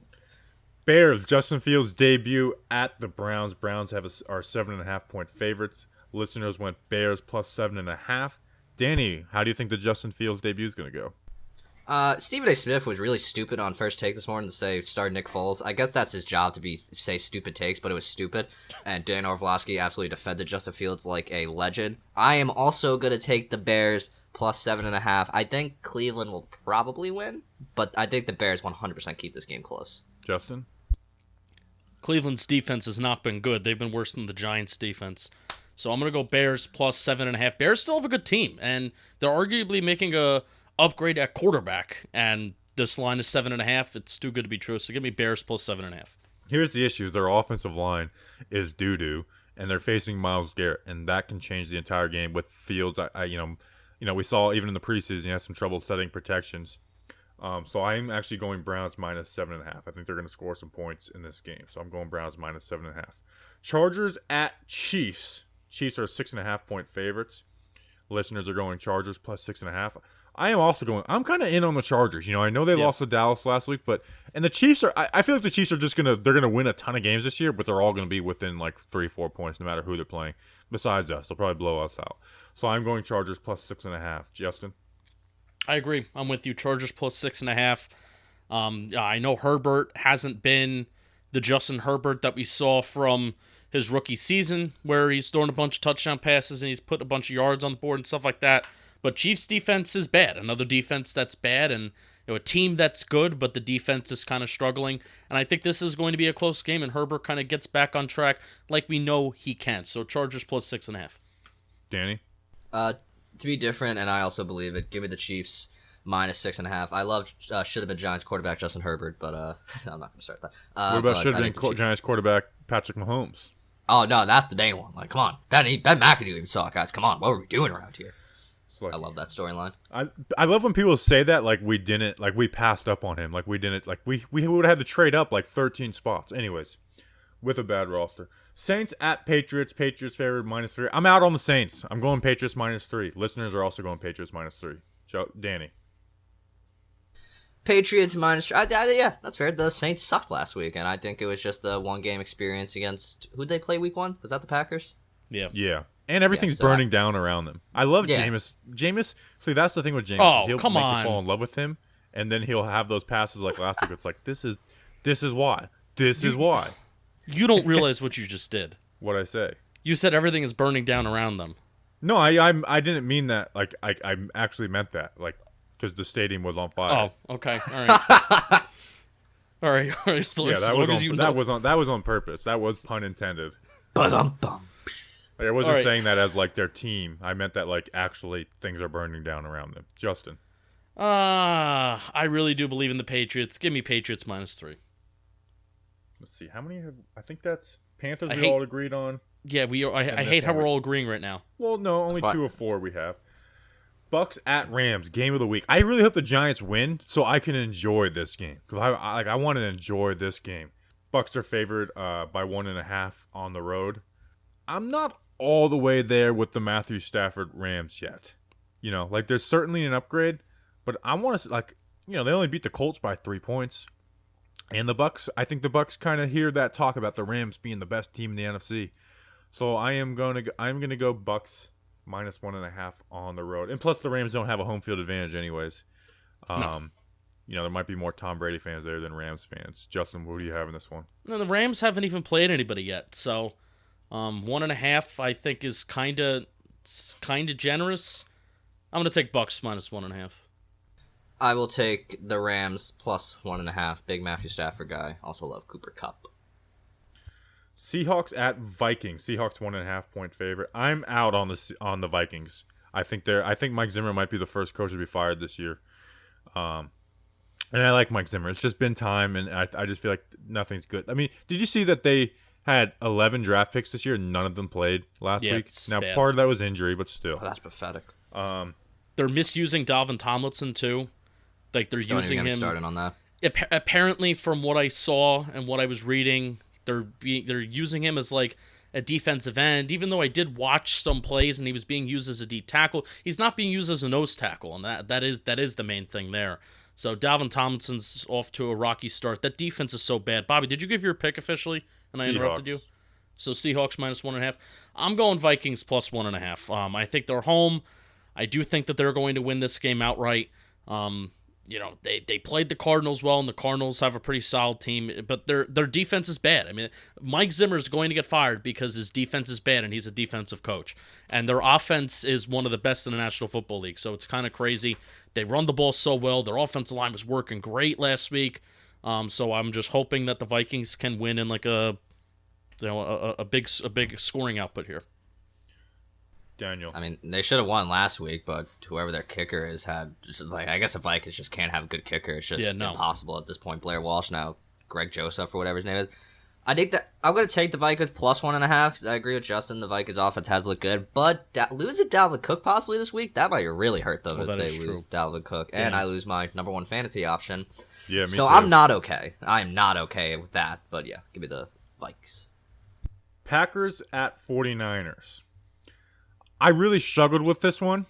Bears, Justin Fields' debut at the Browns. Browns are 7.5-point favorites. Listeners went Bears +7.5. Danny, how do you think the Justin Fields debut is going to go? Stephen A. Smith was really stupid on First Take this morning to say start Nick Foles. I guess that's his job to say stupid takes, but it was stupid. And Dan Orlovsky absolutely defended Justin Fields like a legend. I am also going to take the Bears +7.5. I think Cleveland will probably win, but I think the Bears 100% keep this game close. Justin? Cleveland's defense has not been good. They've been worse than the Giants' defense. So I'm going to go Bears +7.5. Bears still have a good team, and they're arguably making a upgrade at quarterback, and this line is 7.5. It's too good to be true. So give me Bears +7.5. Here's the issue: their offensive line is doo-doo, and they're facing Myles Garrett, and that can change the entire game with Fields. We saw even in the preseason he had some trouble setting protections. So I'm actually going Browns -7.5. I think they're going to score some points in this game, so I'm going Browns -7.5. Chargers at Chiefs. Chiefs are 6.5-point favorites. Listeners are going Chargers +6.5. I am also going. I'm kind of in on the Chargers. I know they lost to Dallas last week, and the Chiefs are. I feel like the Chiefs are just they're gonna win a ton of games this year, but they're all gonna be within like 3-4 points, no matter who they're playing. Besides us, they'll probably blow us out. So I'm going Chargers plus 6.5. Justin, I agree. I'm with you. Chargers plus 6.5. I know Herbert hasn't been the Justin Herbert that we saw from his rookie season, where he's throwing a bunch of touchdown passes and he's put a bunch of yards on the board and stuff like that. But Chiefs defense is bad. Another defense that's bad, and a team that's good, but the defense is kind of struggling. And I think this is going to be a close game, and Herbert kind of gets back on track like we know he can. So Chargers plus 6.5. Danny? To be different, and I also believe it, give me the Chiefs minus 6.5. I love should have been Giants quarterback Justin Herbert, but I'm not going to start that. What about should have been Giants quarterback Patrick Mahomes? Oh, no, that's the main one. Like, come on. Ben McAdoo even saw it, guys. Come on. What were we doing around here? Like, I love that storyline. I love when people say that, like we didn't, like we passed up on him, like we didn't, like we would have had to trade up like 13 spots. Anyways, with a bad roster. Saints at Patriots. Patriots favored -3. I'm out on the Saints. I'm going Patriots -3. Listeners are also going Patriots -3. Danny. Patriots minus. Yeah, that's fair. The Saints sucked last week, and I think it was just the one game experience against who'd they play week 1? Was that the Packers? Yeah. And everything's burning down around them. I love Jameis. Jameis, see, that's the thing with Jameis. Oh, he'll come make on. you fall in love with him, and then he'll have those passes like last week. It's like, this is why. This is why. You don't realize what you just did. What'd I say? You said everything is burning down around them. No, I didn't mean that. Like, I actually meant that. Like, because the stadium was on fire. Oh, okay. All right. all right. So Yeah, that was on purpose. That was pun intended. Ba-dum-bum. Like, I wasn't All right. saying that as like their team. I meant that like actually things are burning down around them. Justin. I really do believe in the Patriots. Give me Patriots -3. Let's see. How many have... I think that's Panthers I we hate- all agreed on. Yeah, I hate how we're all agreeing right now. Well, no, only That's 2 of 4 we have. Bucks at Rams, game of the week. I really hope the Giants win so I can enjoy this game. Because I want to enjoy this game. Bucks are favored by 1.5 on the road. I'm not all the way there with the Matthew Stafford Rams yet. Like there's certainly an upgrade, but I want to they only beat the Colts by 3 points. And the Bucks, I think the Bucks kind of hear that talk about the Rams being the best team in the NFC. So I'm going to go Bucks -1.5 on the road. And plus the Rams don't have a home field advantage anyways. No. There might be more Tom Brady fans there than Rams fans. Justin, what do you have in this one? No, the Rams haven't even played anybody yet, so 1.5 I think is kind of generous. I'm gonna take Bucks -1.5. I will take the Rams plus 1.5. Big Matthew Stafford guy. Also love Cooper Kupp. Seahawks at Vikings. Seahawks 1.5 point favorite. I'm out on the Vikings. I think Mike Zimmer might be the first coach to be fired this year. And I like Mike Zimmer. It's just been time, and I just feel like nothing's good. I mean, did you see that they had 11 draft picks this year and none of them played last week? Now, bad. part of that was injury, but still. Oh, that's pathetic. They're misusing Dalvin Tomlinson too. Like they're Don't using even get me him. started on that. Apparently, from what I saw and what I was reading, they're using him as like a defensive end. Even though I did watch some plays and he was being used as a D tackle, he's not being used as a nose tackle, and that is the main thing there. So Dalvin Tomlinson's off to a rocky start. That defense is so bad. Bobby, did you give your pick officially? And I interrupted you. So Seahawks -1.5. I'm going Vikings plus 1.5. I think they're home. I do think that they're going to win this game outright. They played the Cardinals well, and the Cardinals have a pretty solid team, but their defense is bad. I mean, Mike Zimmer is going to get fired because his defense is bad, and he's a defensive coach. And their offense is one of the best in the National Football League, so it's kind of crazy. They run the ball so well. Their offensive line was working great last week. So I'm just hoping that the Vikings can win in like a big scoring output here. Daniel. I mean, they should have won last week, but whoever their kicker is had just like I guess the Vikings just can't have a good kicker. It's just impossible at this point. Blair Walsh now, Greg Joseph or whatever his name is. I think that I'm going to take the Vikings plus 1.5 because I agree with Justin. The Vikings offense has looked good, but losing Dalvin Cook possibly this week, that might really hurt them if they lose Dalvin Cook. And I lose my number 1 fantasy option. Yeah, me so too. I'm not okay. I'm not okay with that, but yeah, give me the Vikes. Packers at 49ers. I really struggled with this one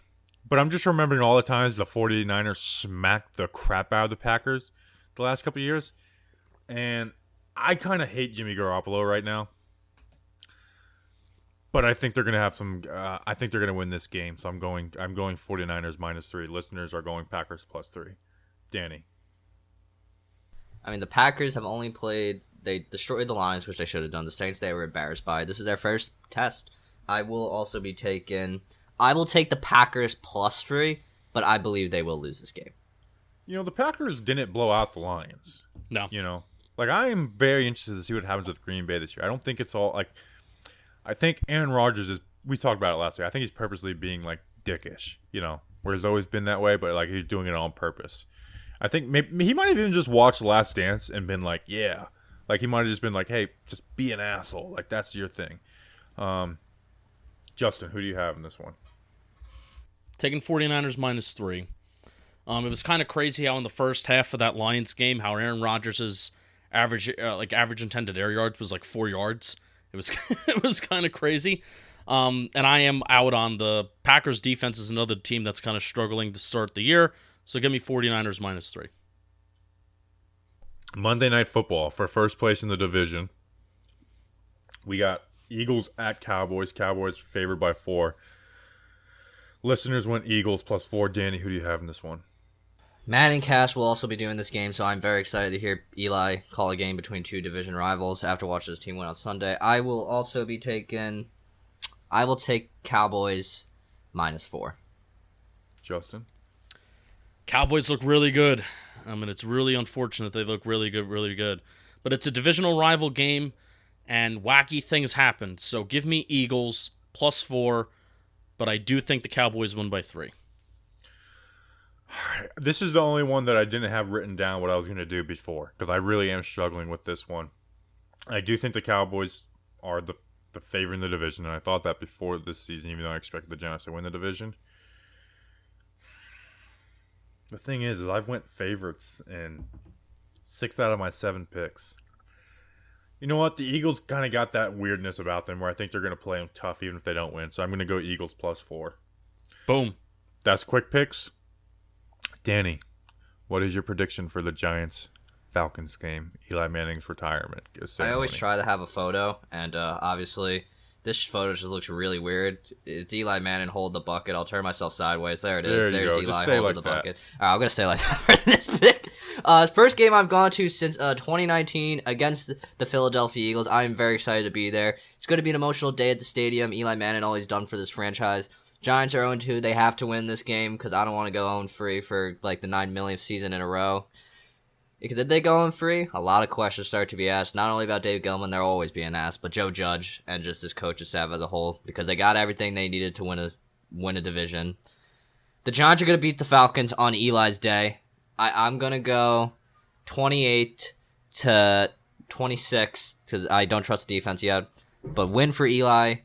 But I'm just remembering all the times the 49ers smacked the crap out of the Packers the last couple of years. And I kind of hate Jimmy Garoppolo right now. But I think they're going to have some I think they're going to win this game. So I'm going 49ers -3. Listeners are going Packers +3. Danny. I mean, the Packers have only played, they destroyed the Lions, which they should have done. The Saints, they were embarrassed by. This is their first test. I will take the Packers +3, but I believe they will lose this game. You know, the Packers didn't blow out the Lions. No. You know, like, I am very interested to see what happens with Green Bay this year. I don't think it's all, like, I think Aaron Rodgers is, we talked about it last week, I think he's purposely being, like, dickish, you know, where he's always been that way, but, like, he's doing it on purpose. I think maybe he might have even just watched Last Dance and been like, yeah. Like, he might have just been like, hey, just be an asshole. Like, that's your thing. Justin, who do you have in this one? Taking 49ers -3. It was kind of crazy how in the first half of that Lions game, how Aaron Rodgers' average intended air yards was like 4 yards. It was it was kind of crazy. And I am out on the Packers defense is another team that's kind of struggling to start the year. So give me 49ers -3. Monday Night Football for first place in the division. We got Eagles at Cowboys. Cowboys favored by 4. Listeners went Eagles +4. Danny, who do you have in this one? Matt and Cash will also be doing this game, so I'm very excited to hear Eli call a game between two division rivals after watching his team win on Sunday. I will take Cowboys -4. Justin? Cowboys look really good. I mean, it's really unfortunate they look really good. But it's a divisional rival game, and wacky things happen. So give me Eagles +4, but I do think the Cowboys win by 3. All right. This is the only one that I didn't have written down what I was going to do before, because I really am struggling with this one. I do think the Cowboys are the favorite in the division, and I thought that before this season, even though I expected the Giants to win the division. The thing is I've went favorites in 6 out of my 7 picks. You know what? The Eagles kind of got that weirdness about them where I think they're going to play them tough even if they don't win. So I'm going to go Eagles +4. Boom. That's quick picks. Danny, what is your prediction for the Giants-Falcons game? Eli Manning's retirement ceremony. I always try to have a photo, and obviously this photo just looks really weird. It's Eli Manning hold the bucket. I'll turn myself sideways. There it is. There's Eli holding like the bucket. All right, I'm going to stay like that for this pick. First game I've gone to since 2019 against the Philadelphia Eagles. I'm very excited to be there. It's going to be an emotional day at the stadium. Eli Manning, all he's done for this franchise. Giants are 0-2. They have to win this game because I don't want to go 0-3 for like the 9 millionth season in a row. Did they go 0-3? A lot of questions start to be asked, not only about Dave Gilman, they're always being asked, but Joe Judge and just his coaching staff as a whole, because they got everything they needed to win a division. The Giants are going to beat the Falcons on Eli's day. I'm going to go 28-26 because I don't trust the defense yet, but win for Eli.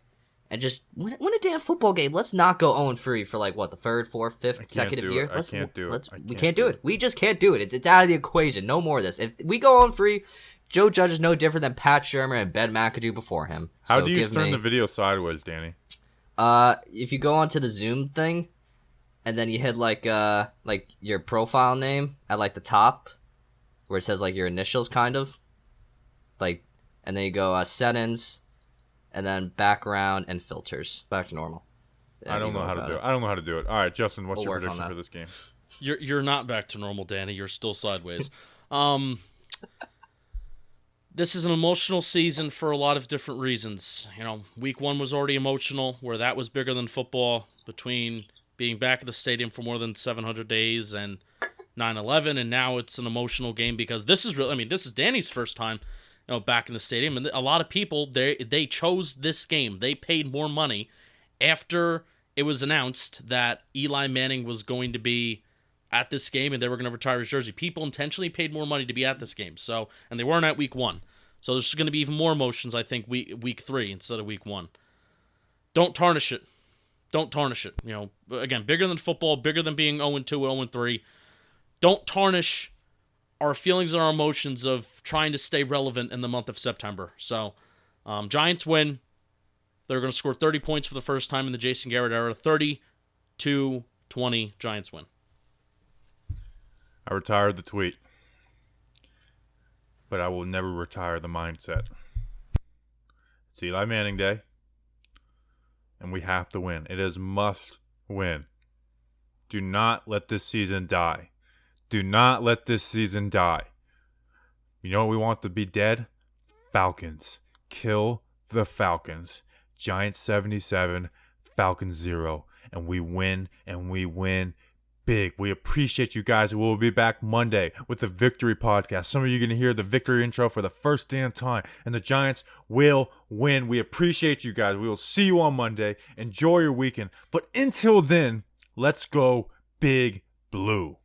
And just win a damn football game. Let's not go 0-3 for like, what, the 3rd, 4th, 5th consecutive year? I can't do it. We can't do it. We just can't do it. It's out of the equation. No more of this. If we go 0-3, Joe Judge is no different than Pat Shurmur and Ben McAdoo before him. How do you turn the video sideways, Danny? If you go onto the Zoom thing, and then you hit like your profile name at like the top, where it says like your initials, kind of, like, and then you go settings. And then background and filters. Back to normal. I don't know how to do it. I don't know how to do it. All right, Justin, what's your prediction for this game? You're not back to normal, Danny. You're still sideways. This is an emotional season for a lot of different reasons. You know, week 1 was already emotional, where that was bigger than football, between being back at the stadium for more than 700 days and 9/11, and now it's an emotional game because this is real. I mean, this is Danny's first time, you know, back in the stadium, and a lot of people they chose this game. They paid more money after it was announced that Eli Manning was going to be at this game and they were going to retire his jersey. People intentionally paid more money to be at this game, so, and they weren't at week 1. So there's going to be even more emotions, I think, week 3 instead of week 1. Don't tarnish it. Don't tarnish it. You know, again, bigger than football, bigger than being 0-2 or 0-3. Don't tarnish our feelings and our emotions of trying to stay relevant in the month of September. So, Giants win. They're going to score 30 points for the first time in the Jason Garrett era, 30-24. 20, Giants win. I retired the tweet, but I will never retire the mindset. It's Eli Manning Day, and we have to win. It is must win. Do not let this season die. Do not let this season die. You know what we want to be dead? Falcons. Kill the Falcons. Giants 77, Falcons 0. And we win big. We appreciate you guys. We'll be back Monday with the Victory Podcast. Some of you are going to hear the victory intro for the first damn time. And the Giants will win. We appreciate you guys. We will see you on Monday. Enjoy your weekend. But until then, let's go Big Blue.